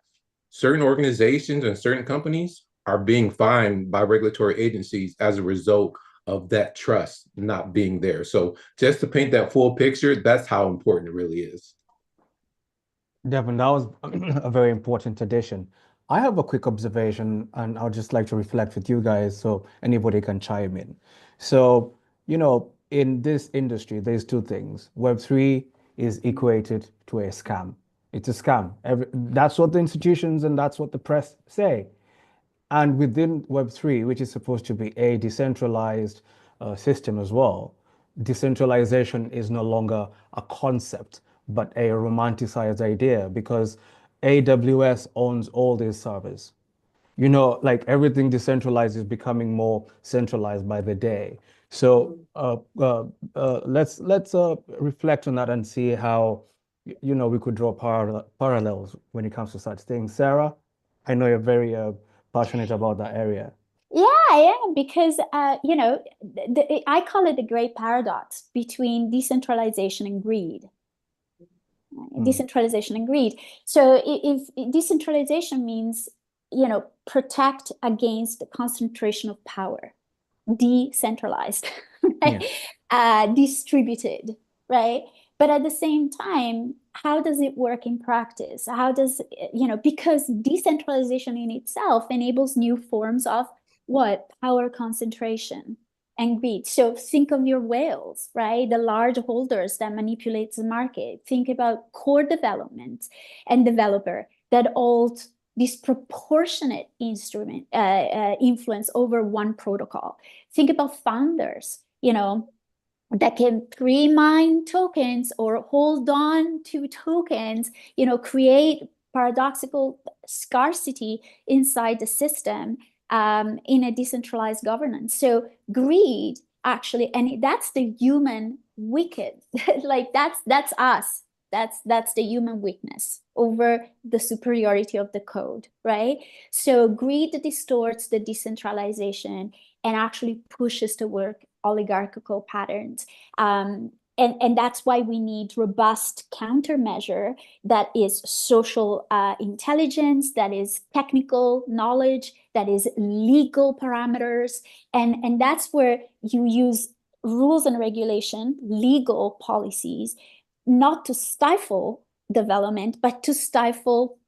certain organizations and certain companies are being fined by regulatory agencies as a result of that trust not being there. So just to paint that full picture, that's how important it really is. Devon, that was a very important addition. I have a quick observation, and I'd just like to reflect with you guys so anybody can chime in. So, in this industry, there's two things. Web3 is equated to a scam. It's a scam. That's what the institutions and that's what the press say. And within Web3, which is supposed to be a decentralized system as well, decentralization is no longer a concept, but a romanticized idea because AWS owns all these servers. Like everything decentralized is becoming more centralized by the day. So let's reflect on that and see how we could draw parallels when it comes to such things. Sarah, I know you're very passionate about that area. Yeah, I am because I call it the great paradox between decentralization and greed. Decentralization and greed. So if decentralization means, protect against the concentration of power, decentralized, right? Distributed, right? But at the same time, how does it work in practice? How does, because decentralization in itself enables new forms of what? Power concentration and greed. So think of your whales, right? The large holders that manipulates the market. Think about core development and developer that hold disproportionate influence over one protocol. Think about founders, that can pre-mine tokens or hold on to tokens, create paradoxical scarcity inside the system in a decentralized governance. So greed actually, and that's the human wicked, like that's us. That's the human weakness over the superiority of the code, right? So greed distorts the decentralization and actually pushes to work oligarchical patterns. And that's why we need robust countermeasure that is social intelligence, that is technical knowledge, that is legal parameters. And that's where you use rules and regulation, legal policies, not to stifle development, but to stifle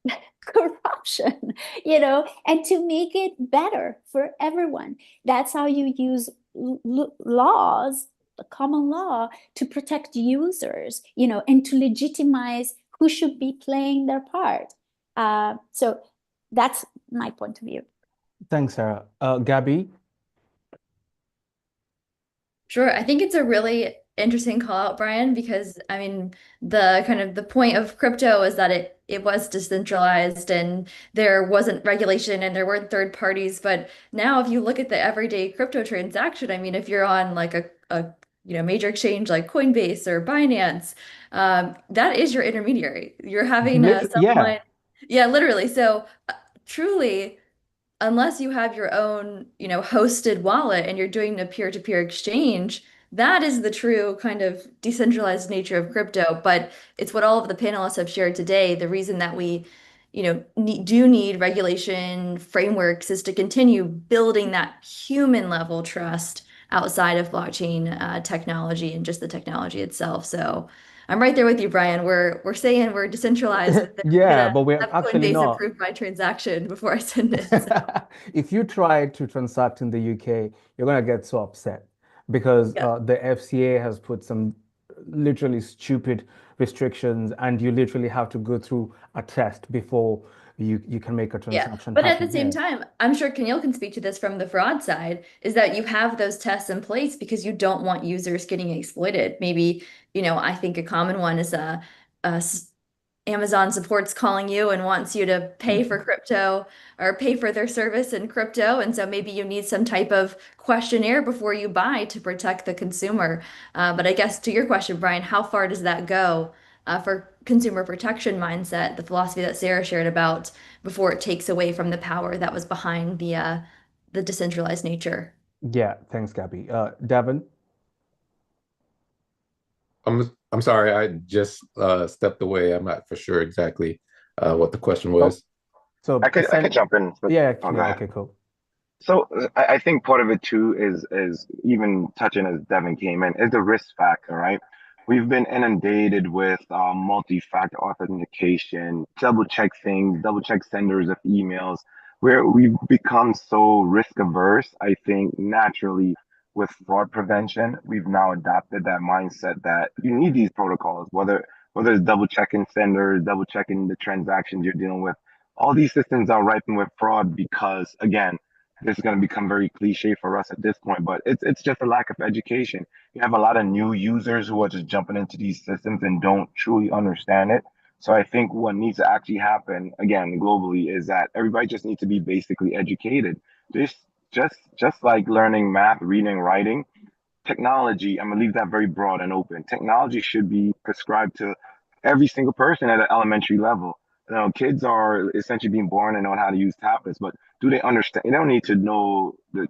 corruption, and to make it better for everyone. That's how you use laws, the common law, to protect users, and to legitimize who should be playing their part. So that's my point of view. Thanks, Sarah. Gabby? Sure. I think it's a really interesting call out, Brian, because I mean, the point of crypto is that it was decentralized and there wasn't regulation and there weren't third parties. But now if you look at the everyday crypto transaction, I mean, if you're on like a major exchange like Coinbase or Binance, that is your intermediary. You're having someone, yeah, literally. So truly, unless you have your own, hosted wallet and you're doing a peer-to-peer exchange, that is the true kind of decentralized nature of crypto. But it's what all of the panelists have shared today. The reason that we, do need regulation frameworks is to continue building that human level trust outside of blockchain technology and just the technology itself. So I'm right there with you, Brian. We're saying we're decentralized. Yeah, but we're actually Coinbase not. approved my transaction before I send it. So. If you try to transact in the UK, you're gonna get so upset because the FCA has put some literally stupid restrictions, and you literally have to go through a test before you can make a transaction But happen. at the same time, I'm sure Keniel can speak to this from the fraud side, is that you have those tests in place because you don't want users getting exploited. Maybe, I think a common one is Amazon support's calling you and wants you to pay for crypto or pay for their service in crypto. And so maybe you need some type of questionnaire before you buy to protect the consumer. But I guess to your question, Brian, how far does that go for consumer protection mindset, the philosophy that Sara shared about before it takes away from the power that was behind the decentralized nature? Yeah, thanks, Gabby. Devon? I'm sorry, I just stepped away. I'm not for sure exactly what the question was. So I could jump in. Yeah, Oh, go ahead. okay, cool. So I think part of it too is even touching as Devin came in, is the risk factor, right? We've been inundated with multi-factor authentication, double check things, double check senders of emails, where we've become so risk averse. I think naturally with fraud prevention, we've now adopted that mindset that you need these protocols, whether it's double checking senders, double checking the transactions you're dealing with. All these systems are ripen with fraud because, again, this is going to become very cliche for us at this point, but it's just a lack of education. You have a lot of new users who are just jumping into these systems and don't truly understand it. So I think what needs to actually happen, again, globally, is that everybody just needs to be basically educated. Just just like learning math, reading, writing, technology, I'm gonna leave that very broad and open. Technology should be prescribed to every single person at an elementary level. You know, kids are essentially being born and know how to use tablets, but do they understand? They don't need to know the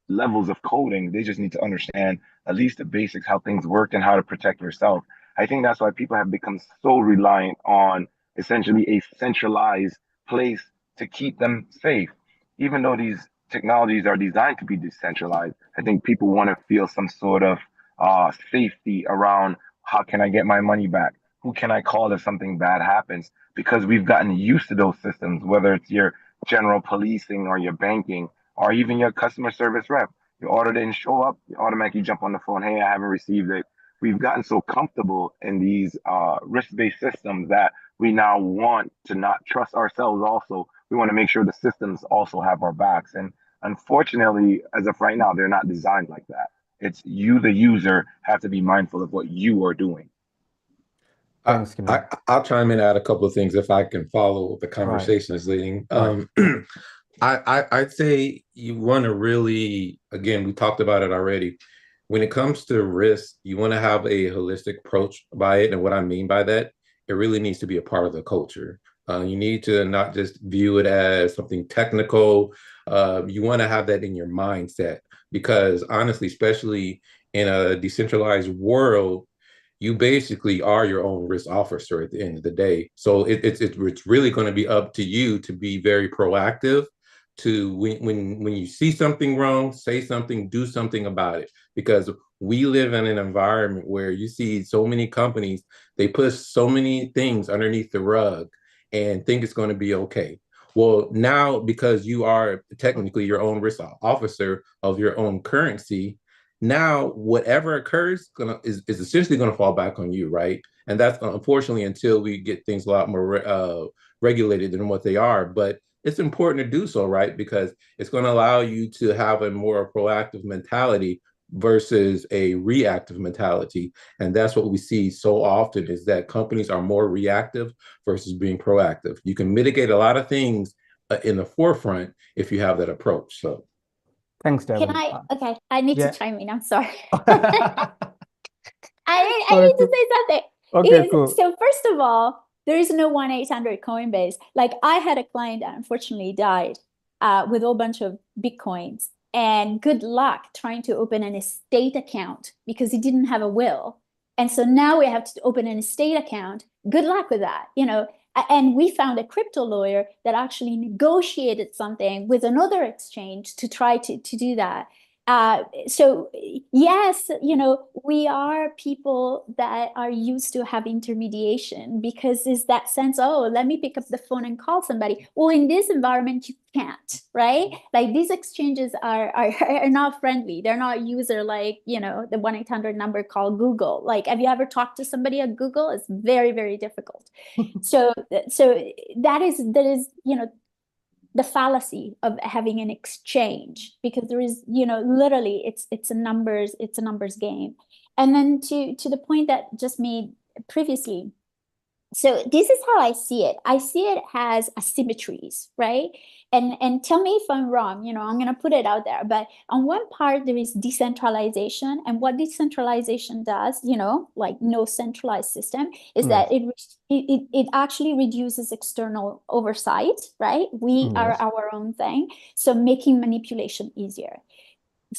levels of coding. They just need to understand at least the basics, how things work and how to protect yourself. I think that's why people have become so reliant on essentially a centralized place to keep them safe. Even though these technologies are designed to be decentralized, I think people want to feel some sort of safety around how can I get my money back? Who can I call if something bad happens? Because we've gotten used to those systems, whether it's your general policing or your banking or even your customer service rep. Your order didn't show up, you automatically jump on the phone, hey, I haven't received it. We've gotten so comfortable in these risk-based systems that we now want to not trust ourselves also. We want to make sure the systems also have our backs. And unfortunately, as of right now, they're not designed like that. It's you, the user, have to be mindful of what you are doing. Thanks, Keniel. I'll chime in at a couple of things if I can follow the Right. conversation is leading. Right. I'd say you want to really, again, we talked about it already. When it comes to risk, you want to have a holistic approach by it. And what I mean by that, it really needs to be a part of the culture. You need to not just view it as something technical. You want to have that in your mindset because honestly, especially in a decentralized world, you basically are your own risk officer at the end of the day. So it's really going to be up to you to be very proactive to when you see something wrong, say something, do something about it. Because we live in an environment where you see so many companies, they push so many things underneath the rug and think it's going to be okay. Well, now because you are technically your own risk officer of your own currency, now whatever occurs is essentially going to fall back on you, right? And that's unfortunately until we get things a lot more regulated than what they are. But it's important to do so, right? Because it's going to allow you to have a more proactive mentality versus a reactive mentality. And that's what we see so often is that companies are more reactive versus being proactive. You can mitigate a lot of things in the forefront if you have that approach. So Thanks, Devon. Okay, I need yeah. to chime in. I'm sorry. Okay, I need to say something. Okay, cool. So first of all, there is no 1-800 Coinbase. Like I had a client that unfortunately died with a whole bunch of Bitcoins. And good luck trying to open an estate account because he didn't have a will. And so now we have to open an estate account. Good luck with that, you know. And we found a crypto lawyer that actually negotiated something with another exchange to try to do that. So yes, you know, we are people that are used to have intermediation because it's that sense, oh, let me pick up the phone and call somebody. Well, in this environment, you can't, right? Like these exchanges are not friendly. They're not user like, you know, the 1-800 number called Google. Like, have you ever talked to somebody at Google? It's very, very difficult. So that is, you know, the fallacy of having an exchange because there is, you know, literally it's a numbers game. And then to the point that just made previously, so this is how I see it. I see it as asymmetries, right? And tell me if I'm wrong, you know, I'm going to put it out there. But on one part, there is decentralization. And what decentralization does, you know, like no centralized system, is that it actually reduces external oversight, right? We are our own thing. So making manipulation easier.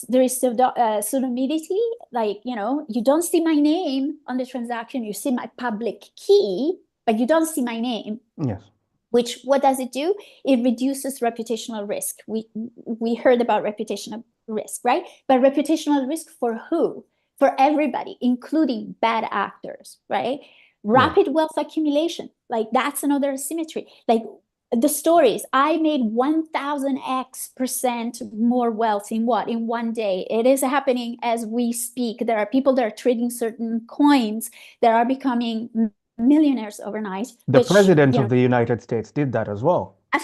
There is pseudonymity, like, you know, you don't see my name on the transaction, you see my public key, but you don't see my name. Yes. Which, what does it do? It reduces reputational risk. We heard about reputational risk, right? But reputational risk for who? For everybody, including bad actors, right? Rapid wealth accumulation, like that's another asymmetry. Like the stories, I made 1000x% more wealth in what? In one day. It is happening as we speak. There are people that are trading certain coins that are becoming millionaires overnight. The which, president of the United States did that as well. I'm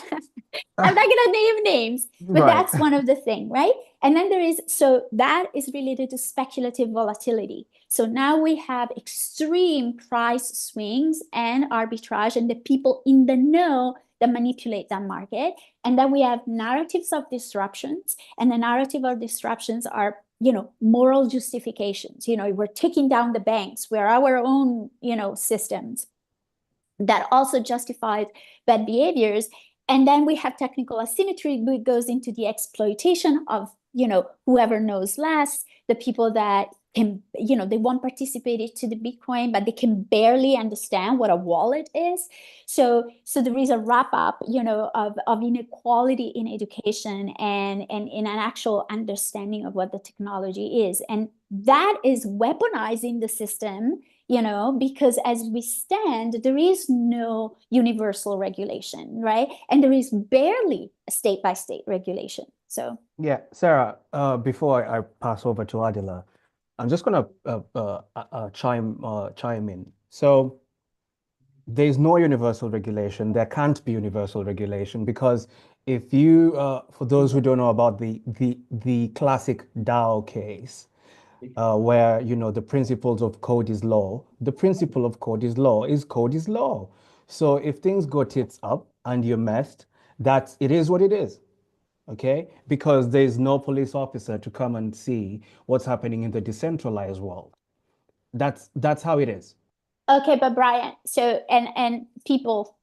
not going to name names, but that's one of the things, right? And then there is, so that is related to speculative volatility. So now we have extreme price swings and arbitrage and the people in the know that manipulate that market. And then we have narratives of disruptions, and the narrative of disruptions are, you know, moral justifications. You know, we're taking down the banks, we're our own, you know, systems. that also justifies bad behaviors. And then we have technical asymmetry, which goes into the exploitation of, whoever knows less, the people that can, they won't participate to the Bitcoin, but they can barely understand what a wallet is. So there is a wrap up, of inequality in education and in an actual understanding of what the technology is. And that is weaponizing the system, because as we stand, there is no universal regulation, right? And there is barely a state-by-state regulation. So yeah, Sarah, before I pass over to Adilah, I'm just gonna chime in. So there's no universal regulation. There can't be universal regulation because if you, for those who don't know about the classic DAO case, where the principles of code is law. The principle of code is law is code is law. So if things go tits up and you're messed, it is what it is. Okay, because there's no police officer to come and see what's happening in the decentralized world. That's how it is. okay, but Brian, so and people,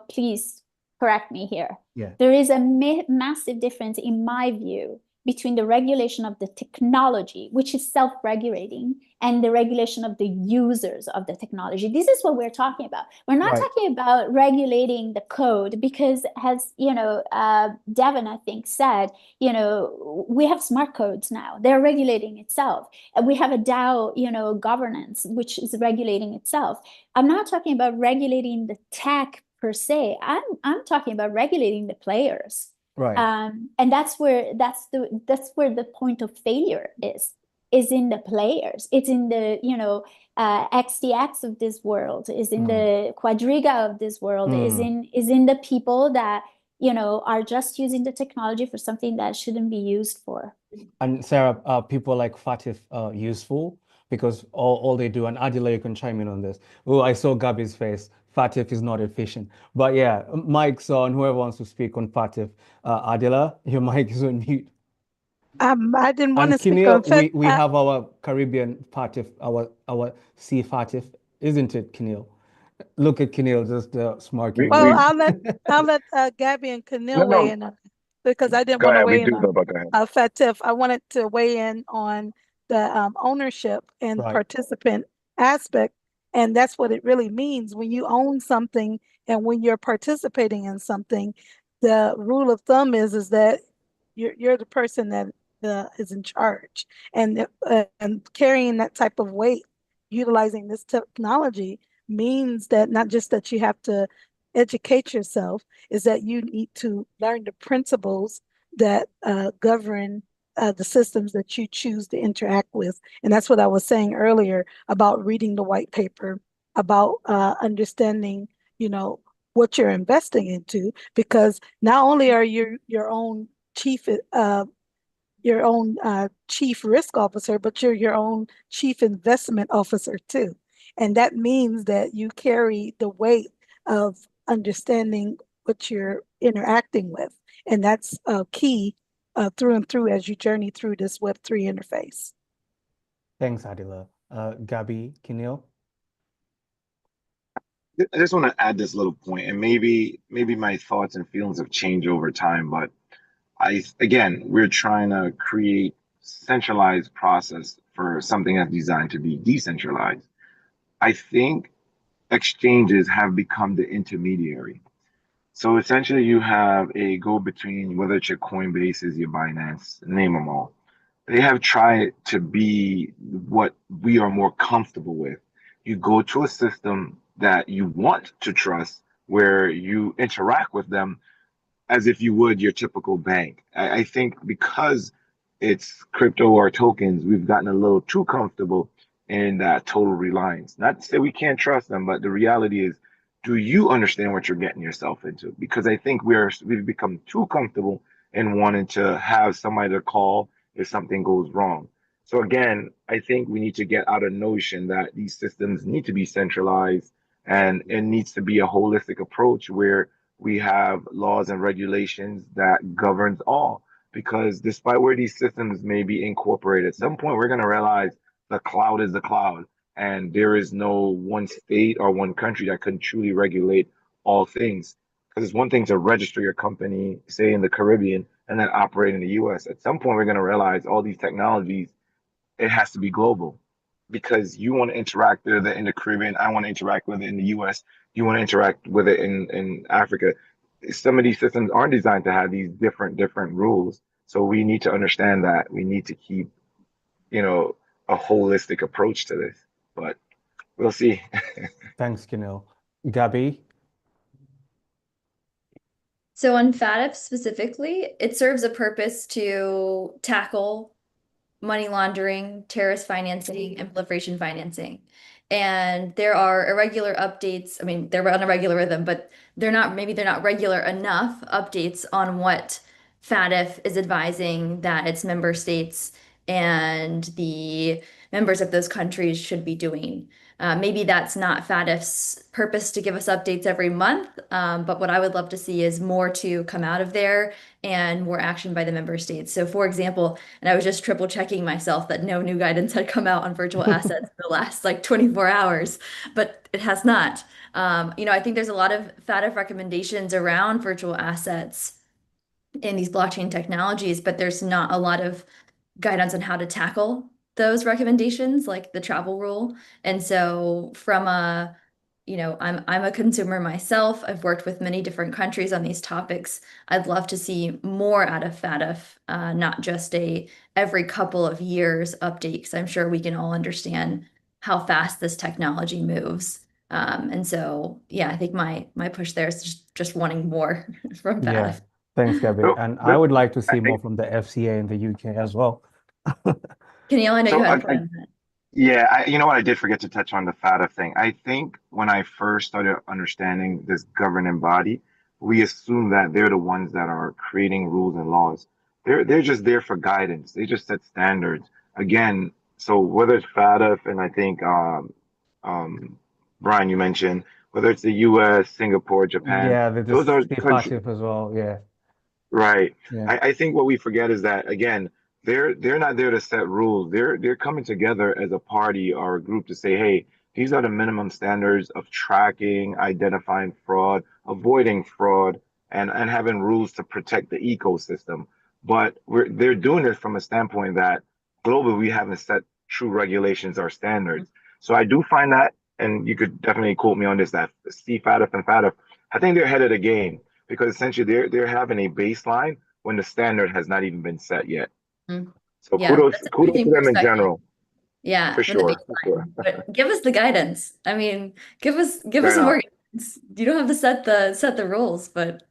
please correct me here. Yeah. There is a massive difference, in my view, between the regulation of the technology, which is self-regulating, and the regulation of the users of the technology. This is what we're talking about. We're not Right. talking about regulating the code because, as Devon, I think, said, we have smart codes now. They're regulating itself. And we have a DAO, governance, which is regulating itself. I'm not talking about regulating the tech per se. I'm talking about regulating the players. Right. And that's where the point of failure is in the players. It's in the XTX of this world, is in the Quadriga of this world, is in the people that are just using the technology for something that shouldn't be used for. And Sarah, people like Fatif useful because all they do, and Adilah, you can chime in on this. Oh, I saw Gabi's face. Fatif is not efficient. But yeah, mic's on. Whoever wants to speak on Fatif. Adilah, your mic is on mute. I didn't want And to speak on Keniel, we have our Caribbean Fatif, our sea Fatif, isn't it, Keniel? Look at Keniel just smirking. Well, We- I'll let Gabby and Keniel No, weigh no, in on it, because I didn't go want to ahead. We weigh in do on though, but go ahead. Fatif. I wanted to weigh in on the ownership and Right. participant aspect, and that's what it really means when you own something and when you're participating in something. The rule of thumb is that you're the person that is in charge, and carrying that type of weight, utilizing this technology means that not just that you have to educate yourself, is that you need to learn the principles that govern the systems that you choose to interact with. And that's what I was saying earlier about reading the white paper, about understanding, what you're investing into, because not only are you your own chief chief risk officer, but you're your own chief investment officer too. And that means that you carry the weight of understanding what you're interacting with. And that's key through and through as you journey through this Web3 interface. Thanks, Adilah. Gabi, Keniel? I just want to add this little point, and maybe my thoughts and feelings have changed over time, but we're trying to create centralized process for something that's designed to be decentralized. I think exchanges have become the intermediary. So essentially, you have a go-between, whether it's your Coinbases, your Binance, name them all. They have tried to be what we are more comfortable with. You go to a system that you want to trust, where you interact with them as if you would your typical bank. I think because it's crypto or tokens, we've gotten a little too comfortable in that total reliance. Not to say we can't trust them, but the reality is, do you understand what you're getting yourself into? Because I think we've become too comfortable in wanting to have somebody to call if something goes wrong. So again, I think we need to get out of notion that these systems need to be centralized, and it needs to be a holistic approach where we have laws and regulations that governs all. Because despite where these systems may be incorporated, at some point we're going to realize the cloud is the cloud, and there is no one state or one country that can truly regulate all things. Because it's one thing to register your company, say in the Caribbean, and then operate in the US. At some point, we're going to realize all these technologies, it has to be global because you want to interact with it in the Caribbean. I want to interact with it in the US. You want to interact with it in Africa. Some of these systems aren't designed to have these different rules. So we need to understand that. We need to keep, you know, a holistic approach to this. But we'll see. Thanks, Keniel. Gabby? So on FATF specifically, it serves a purpose to tackle money laundering, terrorist financing, and proliferation financing. And there are irregular updates. I mean, they're on a regular rhythm, but maybe they're not regular enough updates on what FATF is advising that its member states and the members of those countries should be doing. Maybe that's not FATF's purpose to give us updates every month, but what I would love to see is more to come out of there and more action by the member states. So, for example, and I was just triple checking myself that no new guidance had come out on virtual assets in the last like 24 hours, but it has not. I think there's a lot of FATF recommendations around virtual assets in these blockchain technologies, but there's not a lot of guidance on how to tackle those recommendations, like the travel rule. And so I'm a consumer myself. I've worked with many different countries on these topics. I'd love to see more out of FATF, not just every couple of years update, because I'm sure we can all understand how fast this technology moves. And so, yeah, I think my push there is just wanting more from Yeah, FATF. thanks, Gabby. So, And I but would like to I see more think from the FCA in the UK as well. Keniel, I know you so. had a point on that. Yeah, you know what? I did forget to touch on the FATA thing. I think when I first started understanding this governing body, we assume that they're the ones that are creating rules and laws. They're just there for guidance. They just set standards. Again, so whether it's FATF and I think um, Brian, you mentioned whether it's the U.S., Singapore, Japan, Yeah, they those are just stay countries. passive as well. Yeah, Right. yeah, I think what we forget is that again, they're not there to set rules. They're coming together as a party or a group to say, hey, these are the minimum standards of tracking, identifying fraud, avoiding fraud, and having rules to protect the ecosystem. But they're doing it from a standpoint that globally we haven't set true regulations or standards. So I do find that, and you could definitely quote me on this, that CFATF and FATF, I think they're ahead of the game because essentially they're having a baseline when the standard has not even been set yet. Mm. So Yeah, kudos that's an kudos to interesting them in perspective. general, Yeah, for for the sure, for baseline. sure. But give us the guidance. I mean, give Fair us enough. more guidance. You don't have to set the rules, but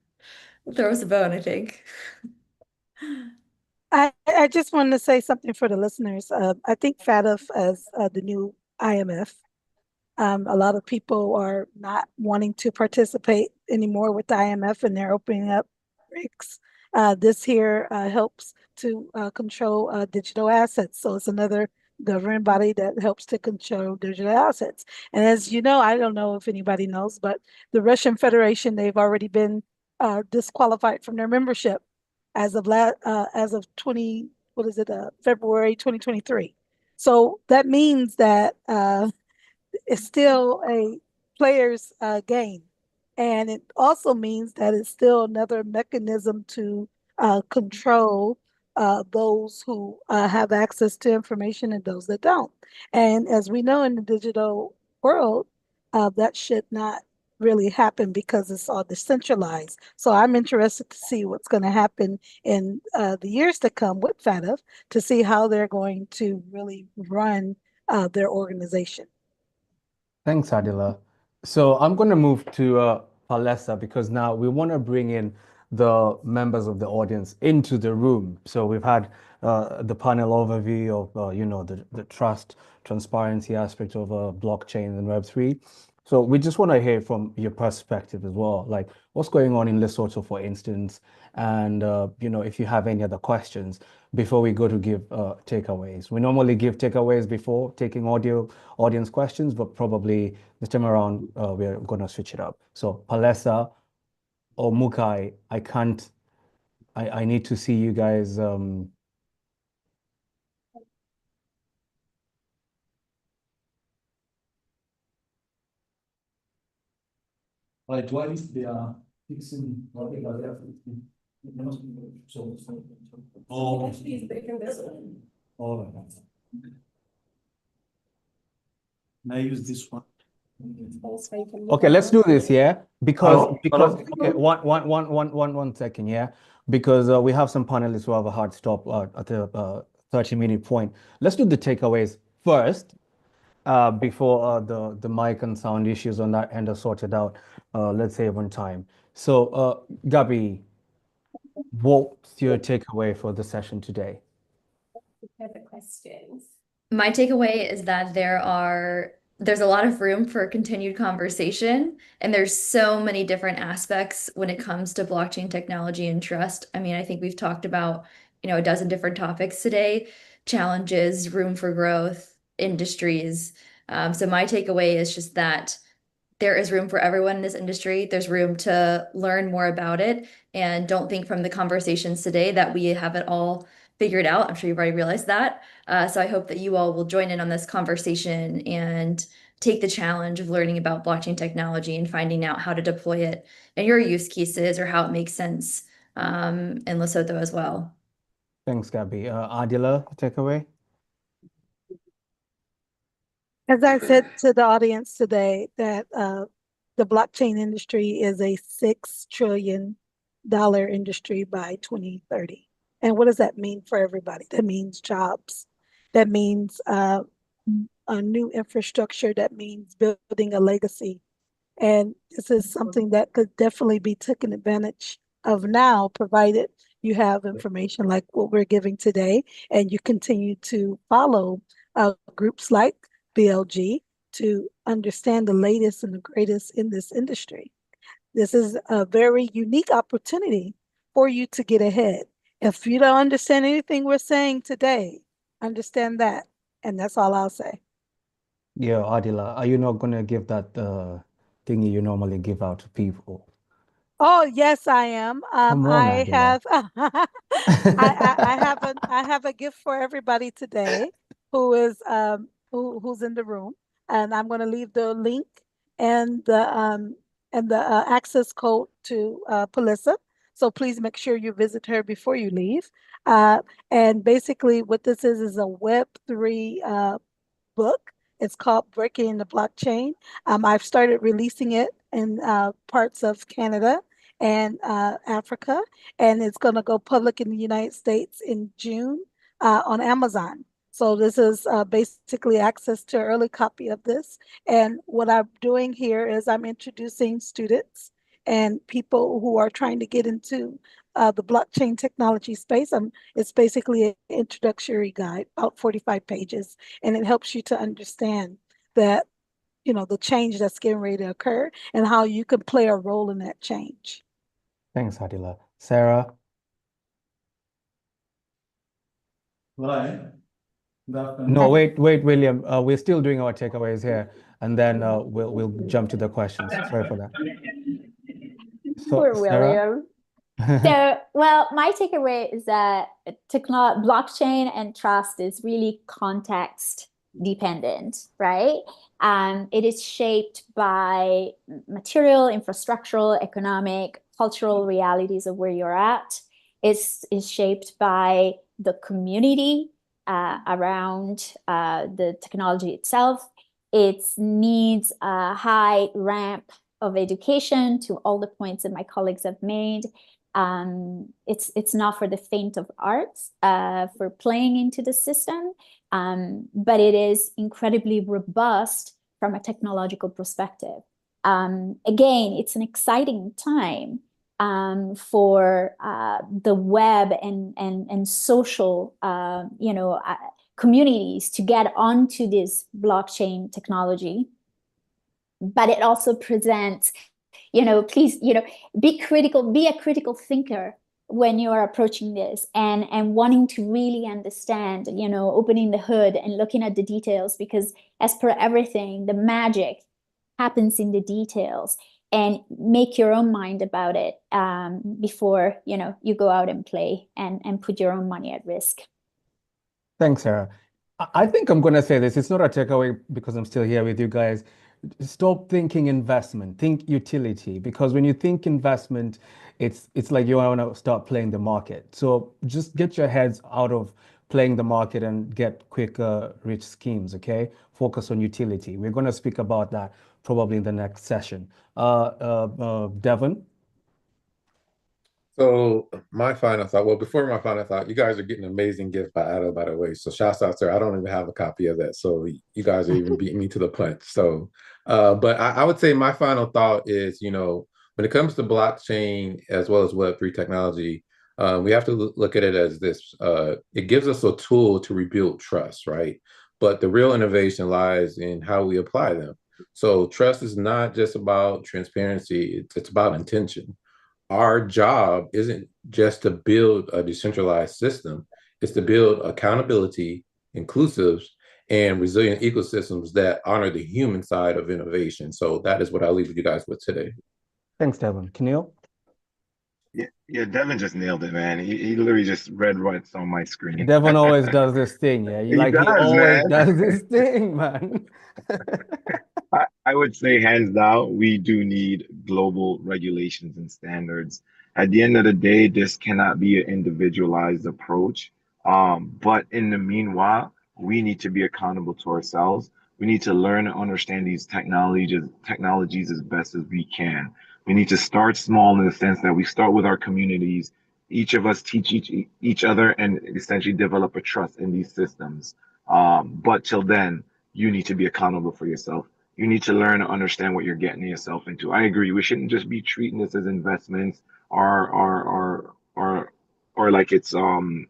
throw us a bone, I think. I just wanted to say something for the listeners. I think FATF as the new IMF. A lot of people are not wanting to participate anymore with the IMF, and they're opening up BRICS. This here helps to control digital assets. So it's another governing body that helps to control digital assets. And as you know, I don't know if anybody knows, but the Russian Federation, they've already been disqualified from their membership as of February 2023. So that means that it's still a player's game. And it also means that it's still another mechanism to control those who have access to information and those that don't. And as we know in the digital world, that should not really happen because it's all decentralized. So I'm interested to see what's going to happen in the years to come with FATF to see how they're going to really run their organization. thanks, Adilah. So I'm going to move to Palesa because now we want to bring in the members of the audience into the room. So we've had the panel overview of the trust, transparency aspect of blockchain and Web3. So we just want to hear from your perspective as well, like what's going on in Lesotho, for instance, and if you have any other questions before we go to give takeaways. We normally give takeaways before taking audience questions, but probably this time around we're going to switch it up. So Palesa or Mukai, I need to see you guys. Right, what is their fixing whatever they are fixing? Oh, Please, they can this one. all right. Can I use this one? Also, you can move Okay, let's on. do this, yeah? Because Hello? okay, one second, yeah? Because we have some panelists who have a hard stop at the 30-minute point. Let's do the takeaways first, before the mic and sound issues on that end are sorted out. Let's save on time. So, Gabby, what's your takeaway for the session today? Prepare the questions. My takeaway is that there's a lot of room for continued conversation, and there's so many different aspects when it comes to blockchain technology and trust. I mean, I think we've talked about, a dozen different topics today, challenges, room for growth, industries. So my takeaway is just that there is room for everyone in this industry. There's room to learn more about it. And don't think from the conversations today that we have it all figured out. I'm sure you've already realized that. So I hope that you all will join in on this conversation and take the challenge of learning about blockchain technology and finding out how to deploy it in your use cases or how it makes sense in Lesotho as well. Thanks, Gabby. Adilah, takeaway? As I said to the audience today, that the blockchain industry is a $6 trillion industry by 2030. And what does that mean for everybody? That means jobs. That means a new infrastructure. That means building a legacy. And this is something that could definitely be taken advantage of now, provided you have information like what we're giving today, and you continue to follow groups like BLG to understand the latest and the greatest in this industry. This is a very unique opportunity for you to get ahead. If you don't understand anything we're saying today, understand that. And that's all I'll say. Yeah, Adilah, are you not gonna give that thingy you normally give out to people? Oh, yes, I am. Come on, I Adilah. have I have a gift for everybody today who is who's in the room, and I'm going to leave the link and the access code to Palesa. So please make sure you visit her before you leave. And basically, what this is a Web3 book. It's called Breaking the Blockchain. I've started releasing it in parts of Canada and Africa, and it's going to go public in the United States in June on Amazon. So this is basically access to an early copy of this. And what I'm doing here is I'm introducing students and people who are trying to get into the blockchain technology space. It's basically an introductory guide, about 45 pages, and it helps you to understand that, the change that's getting ready to occur and how you can play a role in that change. Thanks, Adilah. Sara? Right. Good afternoon. No, wait, William. We're still doing our takeaways here, and then we'll jump to the questions. Sorry for that. So, Poor Sara? William. So, well, my takeaway is that blockchain and trust is really context dependent, right? It is shaped by material, infrastructural, economic, cultural realities of where you're at. It's shaped by the community around the technology itself. It needs a high ramp of education to all the points that my colleagues have made. It's not for the faint of heart for playing into the system, but it is incredibly robust from a technological perspective. Again, it's an exciting time for the web and social, communities to get onto this blockchain technology. But it also presents, please, be critical, be a critical thinker when you are approaching this and wanting to really understand, opening the hood and looking at the details, because as per everything, the magic happens in the details, and make your own mind about it before, you go out and play and put your own money at risk. Thanks, Sara. I think I'm going to say this. It's not a takeaway because I'm still here with you guys. stop thinking investment, think utility, because when you think investment, it's like you want to start playing the market. So just get your heads out of playing the market and get quicker rich schemes, focus on utility. We're going to speak about that probably in the next session. Devon. So my final thought, well, before my final thought, you guys are getting an amazing gift by Adilah, by the way. So shouts out to her. I don't even have a copy of that. So you guys are even beating me to the punch. So, but I would say my final thought is, when it comes to blockchain as well as Web3 technology, we have to look at it as this, it gives us a tool to rebuild trust, right? But the real innovation lies in how we apply them. So trust is not just about transparency, it's about intention. Our job isn't just to build a decentralized system, it's to build accountability, inclusives, and resilient ecosystems that honor the human side of innovation. So that is what I'll leave you guys with today. Thanks, Devon. Keniel? Yeah, Devin just nailed it, man. He literally just read what's on my screen. Devon always does this thing, yeah. He always does this thing, man. I would say hands down, we do need global regulations and standards. At the end of the day, this cannot be an individualized approach. But in the meanwhile, we need to be accountable to ourselves. We need to learn and understand these technologies as best as we can. We need to start small in the sense that we start with our communities. Each of us teach each other and essentially develop a trust in these systems. But till then, you need to be accountable for yourself. You need to learn and understand what you're getting yourself into. I agree. We shouldn't just be treating this as investments or like it's and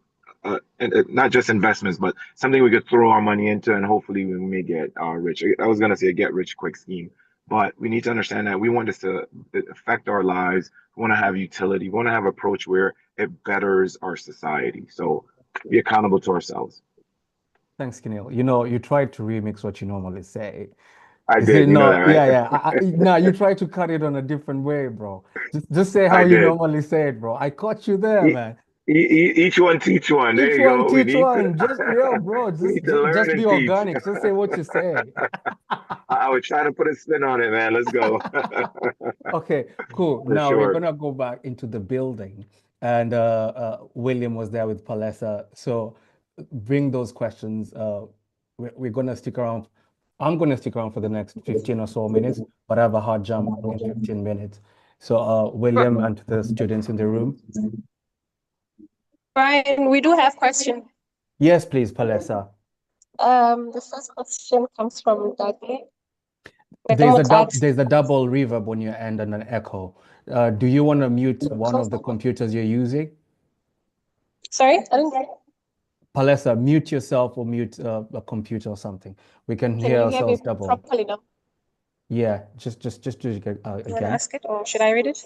not just investments, but something we could throw our money into and hopefully we may get rich. I was gonna say a get rich quick scheme, but we need to understand that we want this to affect our lives. We want to have utility. We want to have an approach where it betters our society. So be accountable to ourselves. Thanks, Keniel. You tried to remix what you normally say. I Is did, it you know that, not? right? Yeah. No, you try to cut it on a different way, bro. Just say how I you did. normally say it, bro. I caught you there, E- man. Each one teach one. There Each you one go. We teach need to one. Just yo, bro. we Just, need to just learn just be and teach. organic. Just say what you say. I was trying to put a spin on it, man. Let's go. Okay, cool. For Now we're sure. gonna go back into the building, and William was there with Palesa. So bring those questions. We're gonna stick around. I'm gonna stick around for the next 15 or so minutes, but I have a hard jump in 15 minutes. So William and the students in the room. Brian, we do have questions. Yes, please, Palesa. The first question comes from Dagi. There's a double reverb on your end and an echo. Do you want to mute one of the computers you're using? Sorry, I didn't get it. Palesa, mute yourself or mute a computer or something. We can hear you hear me ourselves double. properly now? Yeah, just do it You want to again. ask it or should I read it?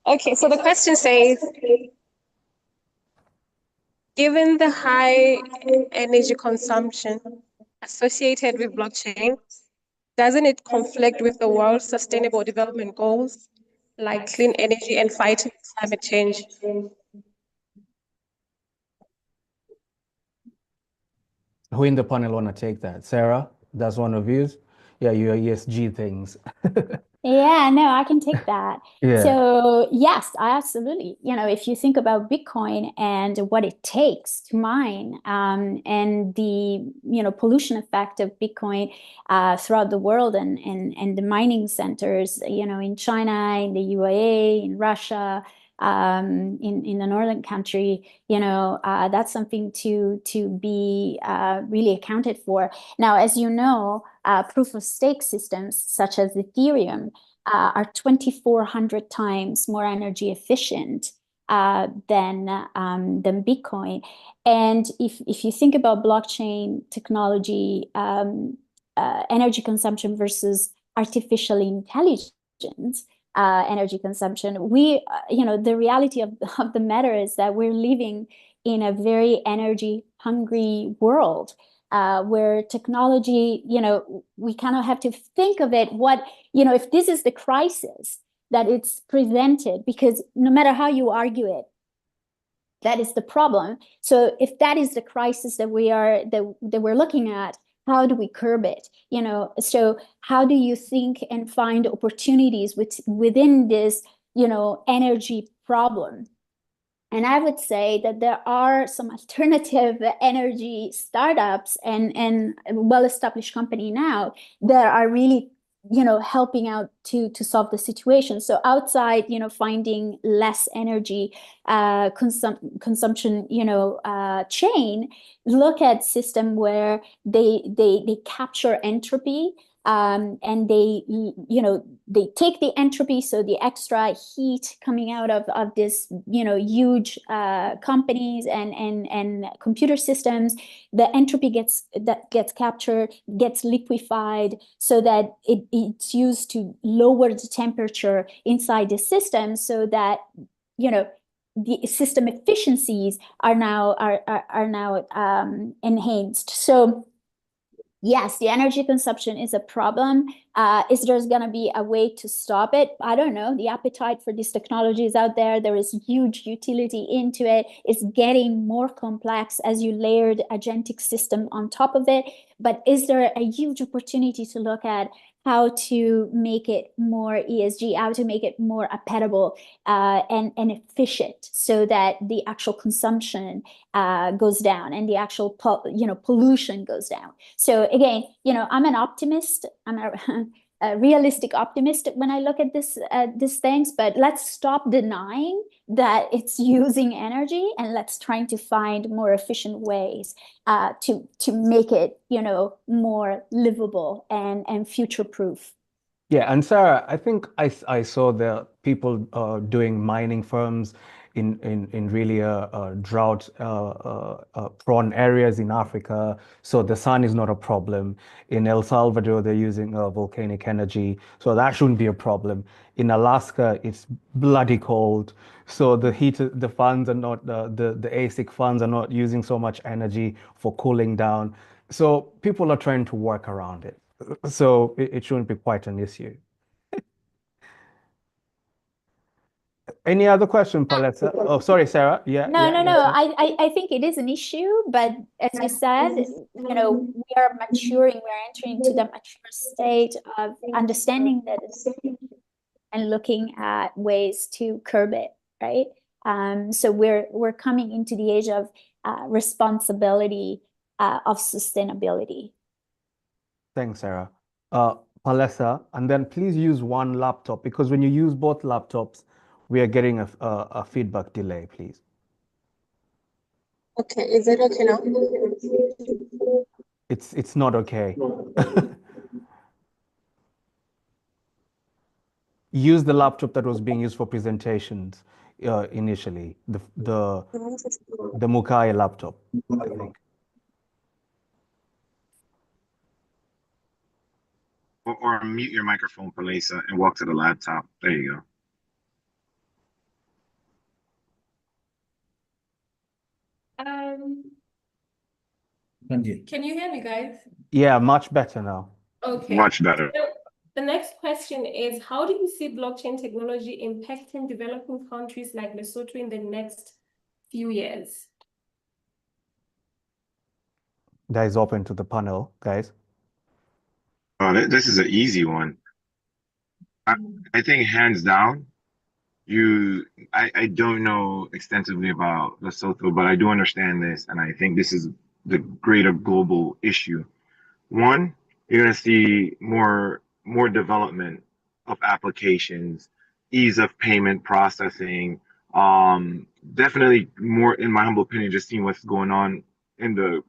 Okay, so the question says, given the high energy consumption associated with blockchain, doesn't it conflict with the world's sustainable development goals, like clean energy and fighting climate change? Who in the panel want to take that? Sara, that's one of yours? Yeah, your ESG things. Yeah, no, I can take that. Yeah. So yes, I absolutely. If you think about Bitcoin and what it takes to mine, and the pollution effect of Bitcoin throughout the world and the mining centers, in China, in the UAE, in Russia, in the northern country, that's something to be really accounted for. Now, as you know, proof of stake systems such as Ethereum are 2,400 times more energy efficient than Bitcoin. And if you think about blockchain technology, energy consumption versus artificial intelligence energy consumption, the reality of the matter is that we're living in a very energy hungry world. Where technology, we kind of have to think of it, if this is the crisis that it's presented, because no matter how you argue it, that is the problem. So if that is the crisis that we're looking at, how do we curb it? So how do you think and find opportunities within this, energy problem? And I would say that there are some alternative energy startups and well-established company now that are really, helping out to solve the situation. So outside, finding less energy consumption, chain, look at system where they capture entropy. And they take the entropy, so the extra heat coming out of this, huge companies and computer systems, the entropy gets captured, gets liquefied, so that it's used to lower the temperature inside the system, so that the system efficiencies are now enhanced. So yes, the energy consumption is a problem. Is there's going to be a way to stop it? I don't know. The appetite for these technologies out there. There is huge utility into it. It's getting more complex as you layer the agentic system on top of it. But is there a huge opportunity to look at how to make it more ESG, how to make it more applicable and efficient, so that the actual consumption goes down and the actual pollution goes down. So again, I'm an optimist. I'm a realistic optimist when I look at these things. But let's stop denying that it's using energy, and let's try to find more efficient ways to make it more livable and future proof. Yeah, and Sarah, I think I saw the people doing mining firms in really drought prone areas in Africa, so the sun is not a problem. In El Salvador, they're using volcanic energy, so that shouldn't be a problem. In Alaska, it's bloody cold, so the fans are not the ASIC fans are not using so much energy for cooling down. So people are trying to work around it. So it shouldn't be quite an issue. Any other question, Palesa? Oh, sorry, Sarah. Yeah, No, yeah, no, yeah. no. I think it is an issue, but as you said, we are maturing, we're entering into the mature state of understanding that and looking at ways to curb it, right? So we're coming into the age of responsibility of sustainability. Thanks, Sarah. Palesa, and then please use one laptop, because when you use both laptops, we are getting a feedback delay, please. Okay, is it okay now? It's not okay. Use the laptop that was being used for presentations initially, the Mukai laptop, I think. Or mute your microphone, Palesa, and walk to the laptop. There you go. Can you hear me, guys? Yeah, much better now. Okay. Much better. So the next question is, how do you see blockchain technology impacting developing countries like Lesotho in the next few years? That is open to the panel, guys. Oh, this is an easy one. I think hands down, I don't know extensively about Lesotho, but I do understand this, and I think this is the greater global issue. One, you're going to see more development of applications, ease of payment processing, definitely more, in my humble opinion, just seeing what's going on in the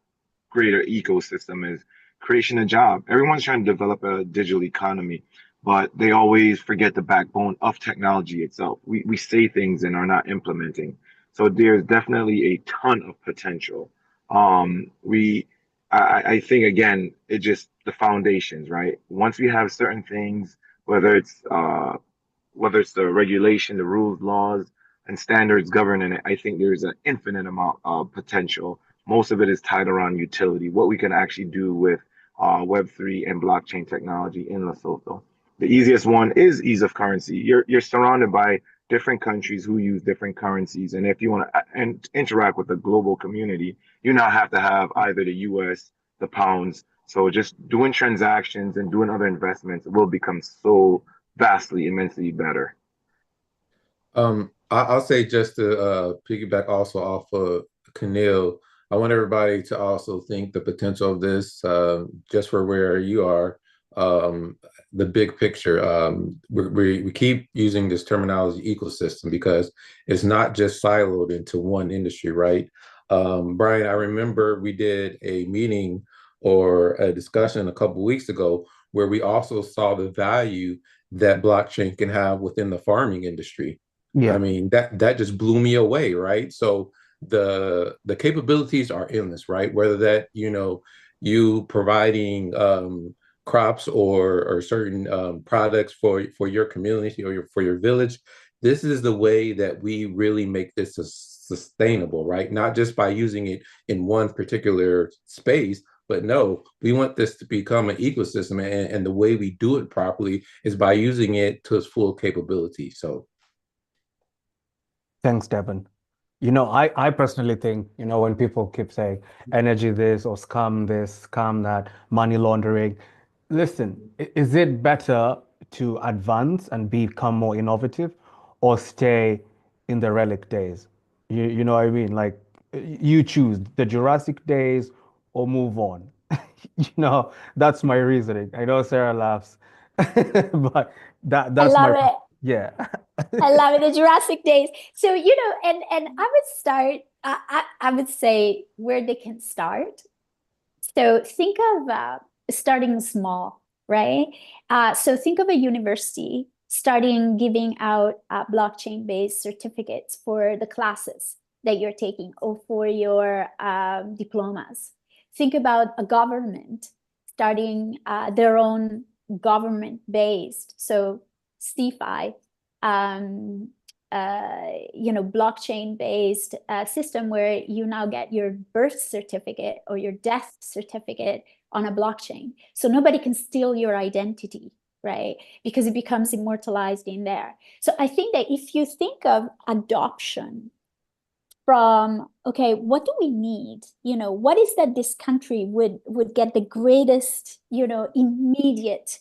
greater ecosystem is creation of job. Everyone's trying to develop a digital economy, but they always forget the backbone of technology itself. We say things and are not implementing. So there's definitely a ton of potential. I think again, it just the foundations, right? Once we have certain things, whether it's the regulation, the rules, laws, and standards governing it, I think there's an infinite amount of potential. Most of it is tied around utility, what we can actually do with Web3 and blockchain technology in Lesotho. The easiest one is ease of currency. You're surrounded by different countries who use different currencies, and if you want to interact with the global community, you now have to have either the U.S., the pounds, So just doing transactions and doing other investments will become so vastly, immensely better. I'll say just to piggyback also off of Keniel, I want everybody to also think the potential of this, just for where you are, um, the big picture. We keep using this terminology ecosystem because it's not just siloed into one industry, right? Brian, I remember we did a meeting or a discussion a couple weeks ago where we also saw the value that blockchain can have within the farming industry. I Yeah. mean, that just blew me away, right? So the capabilities are endless, right? Whether that, you providing crops or certain products for your community or for your village. This is the way that we really make this sustainable, right? Not just by using it in one particular space, but no, we want this to become an ecosystem, and the way we do it properly is by using it to its full capability. So Thanks, Devon. I personally think, when people keep saying energy this or scam that, money laundering, listen, is it better to advance and become more innovative or stay in the relic days? You know what I mean? Like, you choose the Jurassic days or move on. That's my reasoning. I know Sarah laughs, but I that's love my, it. yeah. I love it, the Jurassic days. So, and I would start, I would say where they can start. So think of starting small, right? So think of a university starting giving out blockchain-based certificates for the classes that you're taking or for your diplomas. Think about a government starting their own government-based, so CFI, blockchain-based system where you now get your birth certificate or your death certificate on a blockchain. So nobody can steal your identity, right? Because it becomes immortalized in there. So I think that if you think of adoption from, okay, what do we need? What is that this country would get the greatest, immediate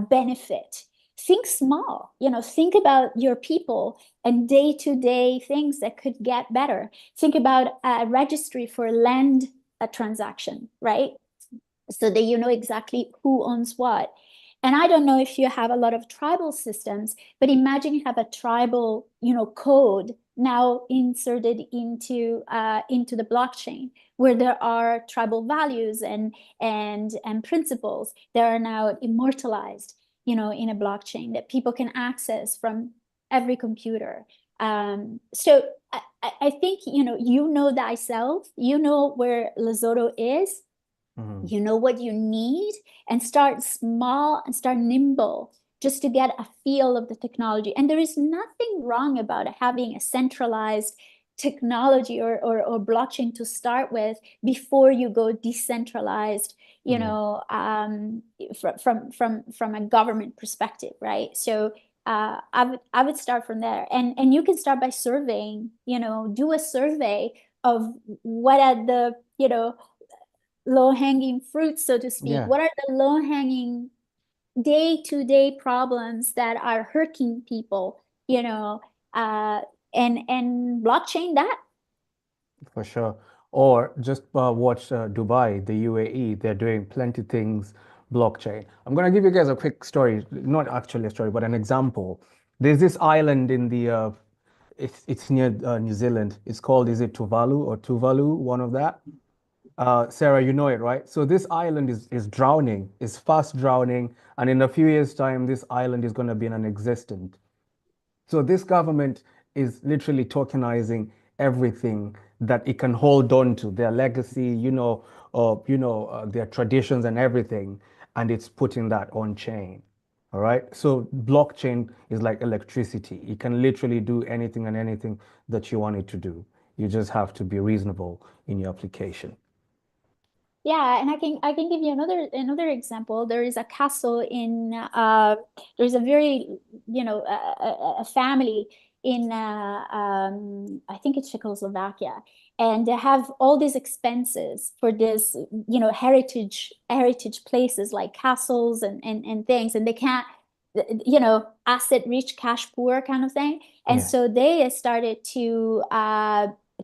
benefit? Think small, think about your people and day-to-day things that could get better. Think about a registry for land transaction, right? So that you know exactly who owns what. And I don't know if you have a lot of tribal systems, but imagine you have a tribal, code now inserted into the blockchain, where there are tribal values and principles that are now immortalized, in a blockchain that people can access from every computer. So I think, you know thyself, you know where Lesotho is. Mhm. You know what you need, and start small and start nimble just to get a feel of the technology. And there is nothing wrong about having a centralized technology or blockchain to start with before you go decentralized, from a government perspective, right? So I would start from there, and you can start by surveying, do a survey of what are the, low-hanging fruits, so to speak. Yeah. What are the low-hanging day-to-day problems that are hurting people, and blockchain that. For sure. Or just watch Dubai, the UAE. They're doing plenty things blockchain. I'm going to give you guys a quick story, not actually a story, but an example. There's this island in the, it's near New Zealand. It's called, is it Tuvalu or Tuvalu, one of that? Sarah, you know it, right? So this island is drowning, is fast drowning, and in a few years' time, this island is going to be non-existent. So this government is literally tokenizing everything that it can hold on to, their legacy, their traditions and everything, and it's putting that on chain. All right. So blockchain is like electricity. It can literally do anything and anything that you want it to do. You just have to be reasonable in your application. Yeah, and I can give you another example. There is a castle in there's a very, a family in I think it's Czechoslovakia, and they have all these expenses for this, you know, heritage places like castles and things, and they can't, you know, asset rich, cash poor kind of thing. And Yeah. so they started to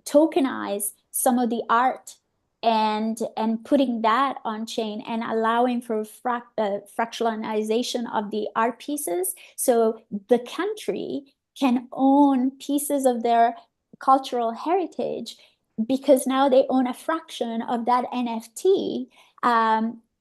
tokenize some of the art and putting that on chain and allowing for fractionalization of the art pieces. So the country can own pieces of their cultural heritage because now they own a fraction of that NFT.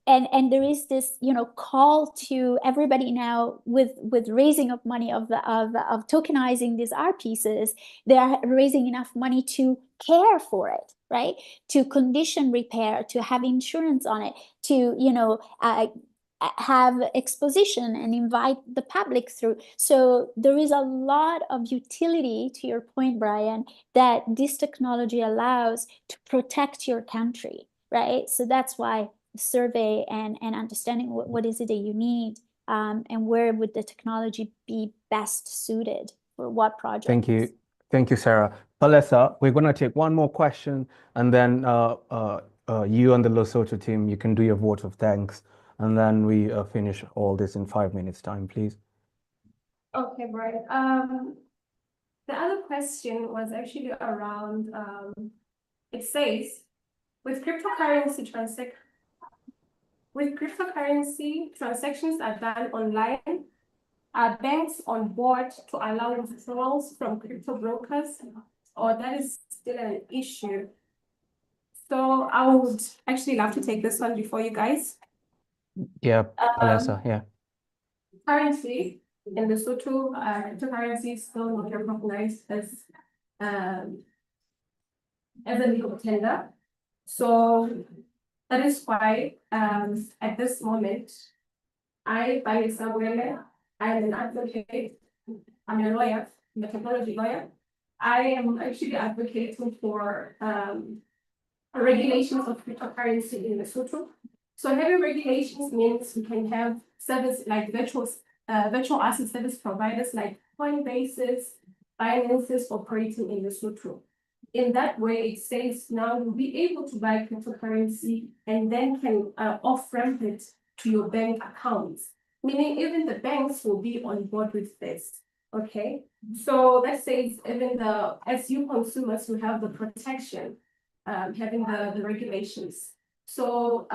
And there is this, you know, call to everybody now with raising of money of tokenizing these art pieces. They are raising enough money to care for it, right? To condition repair, to have insurance on it, to, you know, have exposition and invite the public through. So there is a lot of utility, to your point, Brian, that this technology allows to protect your country, right? So that's why survey and understanding what is it that you need, and where would the technology be best suited for what project. Thank you, Sara. Palesa, we're going to take one more question, and then you and the Lesotho team, you can do your vote of thanks, and then we finish all this in 5 minutes time, please. Okay, Brian. The other question was actually around, it says, with cryptocurrency transactions are done online, are banks on board to allow withdrawals from crypto brokers, or that is still an issue? So I would actually love to take this one before you guys. Yeah, Palesa, yeah. Currently, in Lesotho, cryptocurrency is still not recognized as a legal tender. So that is why, at this moment, Palesa Gwele, I'm an advocate, I'm a lawyer, I'm a technology lawyer. I am actually advocating for regulations of cryptocurrency in Lesotho. So having regulations means we can have service like virtual asset service providers like Coinbases, Binances operating in Lesotho. In that way, it says now you'll be able to buy cryptocurrency and then can off-ramp it to your bank accounts, meaning even the banks will be on board with this. Okay, so that says even as you consumers, you have the protection, having the regulations. So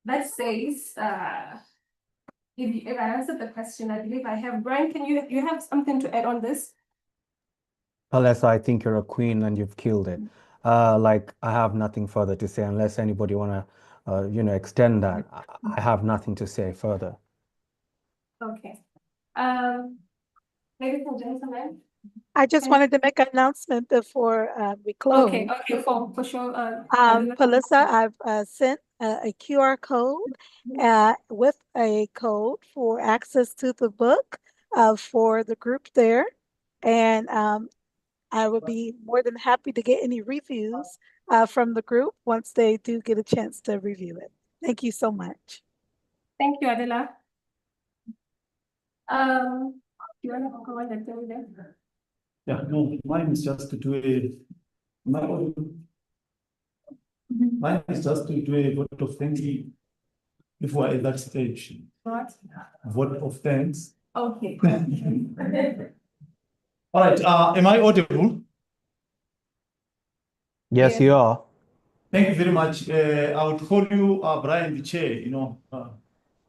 that says, if I answered the question, I believe I have. Brian, can you have something to add on this? Palesa, I think you're a queen and you've killed it. Like, I have nothing further to say unless anybody want to, you know, extend that. I have nothing to say further. Okay. Ladies and gentlemen. I just wanted to make an announcement before we close. Okay, for sure. Palesa, I've sent a QR code with a code for access to the book for the group there. And I would be more than happy to get any reviews from the group once they do get a chance to review it. Thank you so much. Thank you, Adilah. You want to go on and tell them? Yeah, no, mine is just to do mine is just to do a vote of thanks if we're at that stage. What? Vote of thanks. Okay. All right, am I audible? Yes, you are. Thank you very much. I would call you Brian the chair, you know,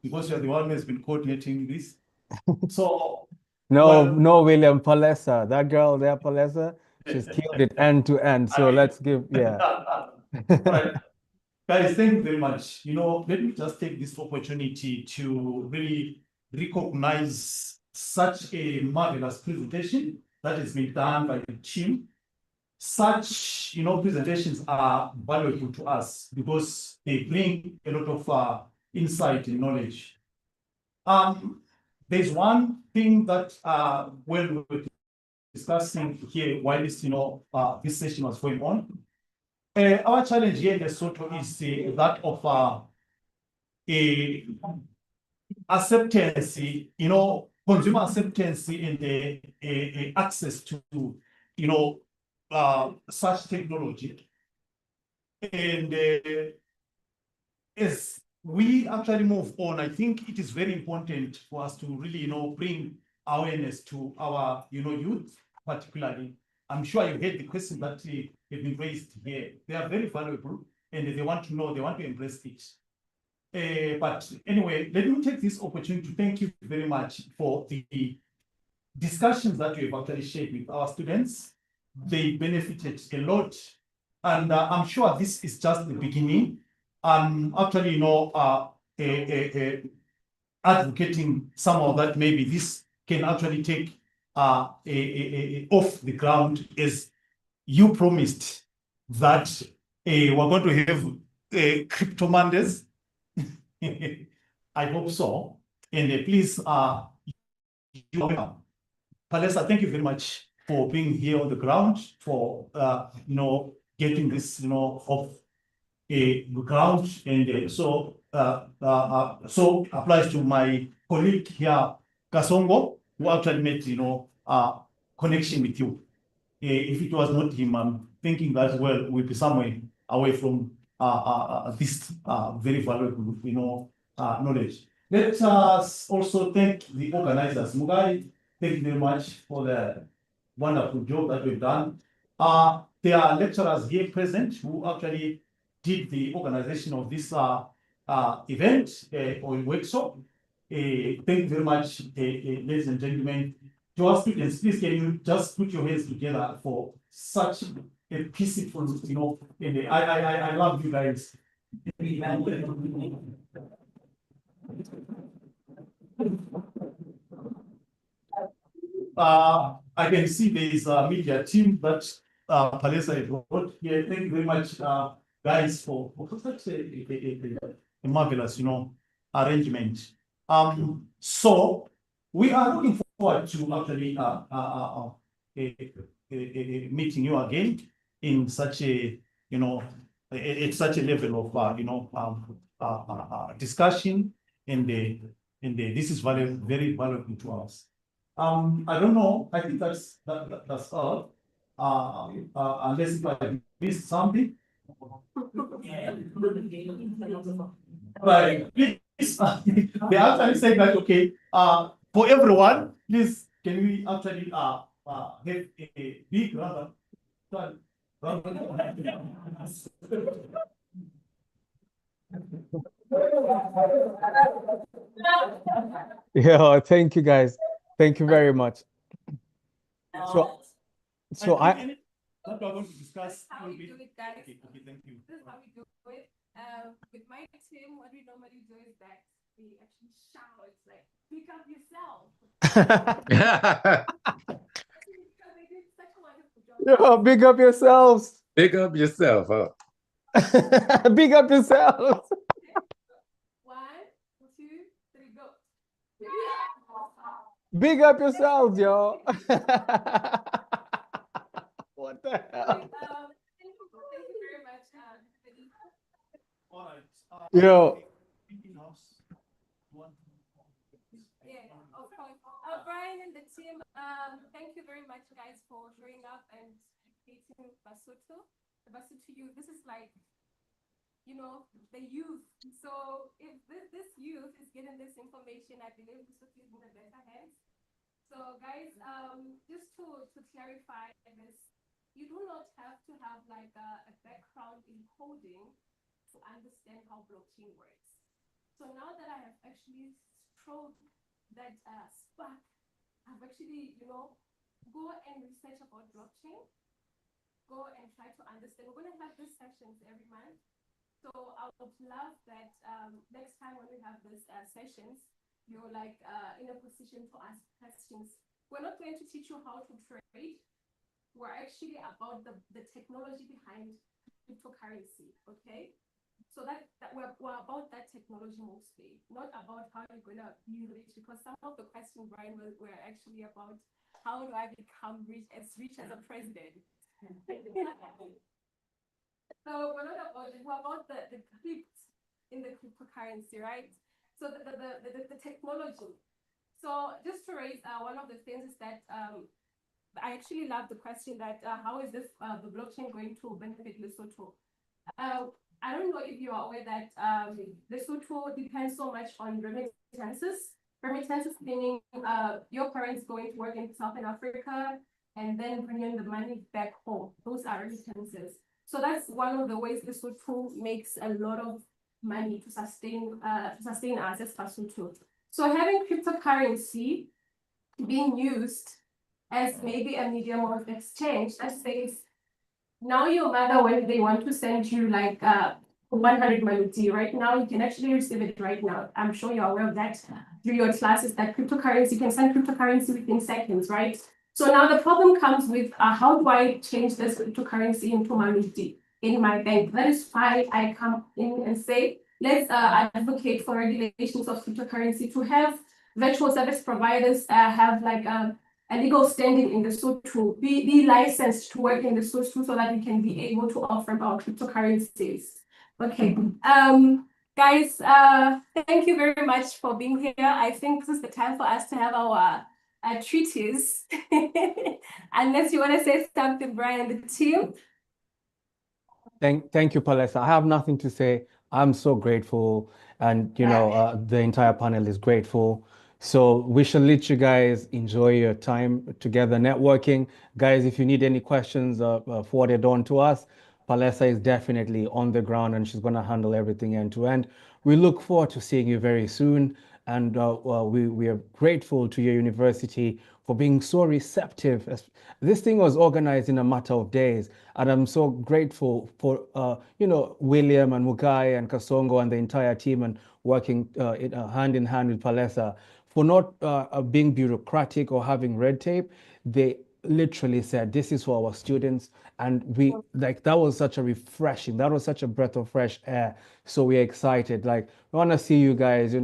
because you're the one who has been coordinating this. So no, William, Palesa, that girl there, Palesa, she's killed it end to end. So let's give, yeah. All right. Guys, thank you very much. You know, let me just take this opportunity to really recognize such a marvelous presentation that has been done by the team. Such, you know, presentations are valuable to us because they bring a lot of insight and knowledge. There's one thing that when we were discussing here while this, you know, this session was going on. Our challenge here in Lesotho is that of a acceptance, you know, consumer acceptance and access to, you know, such technology. And as we actually move on, I think it is very important for us to really, bring awareness to our, youth, particularly. I'm sure you heard the questions that have been raised here. They are very valuable and they want to know, they want to embrace it. But anyway, let me take this opportunity to thank you very much for the discussions that you have actually shared with our students. They benefited a lot. And I'm sure this is just the beginning. Actually, advocating some of that, maybe this can actually take off the ground, as you promised that we're going to have CryptoMondays. I hope so. And please, Palesa, thank you very much for being here on the ground, for getting this off the ground, and so applies to my colleague here, Kasongo, who actually made connection with you. If it was not him, I'm thinking that we'll be somewhere away from this very valuable knowledge. Let us also thank the organizers. Mugai, thank you very much for the wonderful job that we've done. There are lecturers here present who actually did the organization of this event or workshop. Thank you very much, ladies and gentlemen. To our students, please can you just put your hands together for such a peaceful, and I love you guys. I can see there is a media team that Palesa has brought here. Thank you very much, guys, for such a marvelous, arrangement. So we are looking forward to actually meeting you again in such a, at such a level of discussion, and this is very valuable to us. I don't know. I think that's all. Unless if I missed something. Right. Please, they actually say that, okay, for everyone, please, can we actually have a big round of Yeah, thank you guys. Thank you very much. So what we're going to discuss How will we be. do it, guys. Okay, thank you. This is how we do it. With my team, what we normally do is that we actually shout, like, pick up yourself. Because they did such a wonderful job. yeah, big up yourselves. Big up yourself, huh? Big up yourselves. 1, 2, 3, go. Big up yourselves, yo. What the hell? Thank you very much. All right. Yo. Yeah, of course. Brian and the team, thank you very much, guys, for showing up and creating Basotho. The Basotho youth. This is like, the youth. So if this youth is getting this information, I believe Basotho is in the better hands. So guys, just to clarify this, you do not have to have like a background in coding to understand how blockchain works. So now that I have actually stroked that spark, I've actually, go and research about blockchain, go and try to understand. We're going to have these sessions every month. So I would love that next time when we have these sessions, you're like in a position to ask questions. We're not going to teach you how to trade. We're actually about the technology behind cryptocurrency, okay? So that we're about that technology mostly, not about how you're gonna be rich, because some of the questions, Brian, were actually about how do I become rich as a president? So we're not about it, we're about the crypt in the cryptocurrency, right? So the technology. So just to raise one of the things is that I actually love the question that how is this the blockchain going to benefit Lesotho? I don't know if you are aware that Lesotho depends so much on remittances. Remittances meaning your parents going to work in Southern Africa and then bringing the money back home. Those are remittances. So that's one of the ways Lesotho makes a lot of money to sustain us as Lesotho. So having cryptocurrency being used as maybe a medium of exchange that says, now your mother, when they want to send you like 100 Maluti right now, you can actually receive it right now. I'm sure you're aware of that through your classes, that cryptocurrency, you can send cryptocurrency within seconds, right? So now the problem comes with how do I change this cryptocurrency into Maluti in my bank? That is why I come in and say, let's advocate for regulations of cryptocurrency to have virtual service providers have like a legal standing in the Lesotho, be licensed to work in the Lesotho so that we can be able to offer our cryptocurrencies. Okay, guys, thank you very much for being here. I think this is the time for us to have our treaties. Unless you want to say something, Brian, the team. Thank you, Palesa. I have nothing to say. I'm so grateful, and the entire panel is grateful. So we shall let you guys enjoy your time together networking. Guys, if you need any questions forwarded on to us, Palesa is definitely on the ground and she's going to handle everything end to end. We look forward to seeing you very soon. And we are grateful to your university for being so receptive. This thing was organized in a matter of days. And I'm so grateful for, William and Mukai and Kasongo and the entire team and working hand in hand with Palesa for not being bureaucratic or having red tape. They literally said, this is for our students. And that was such a refreshing, that was such a breath of fresh air. So we're excited. We want to see you guys,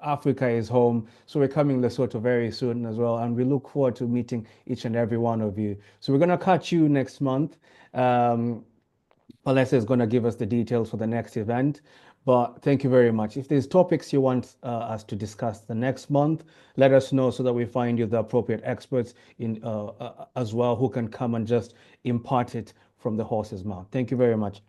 Africa is home. So we're coming Lesotho very soon as well. And we look forward to meeting each and every one of you. So we're going to catch you next month. Palesa is going to give us the details for the next event. But thank you very much. If there's topics you want us to discuss the next month, let us know so that we find you the appropriate experts as well who can come and just impart it from the horse's mouth. Thank you very much.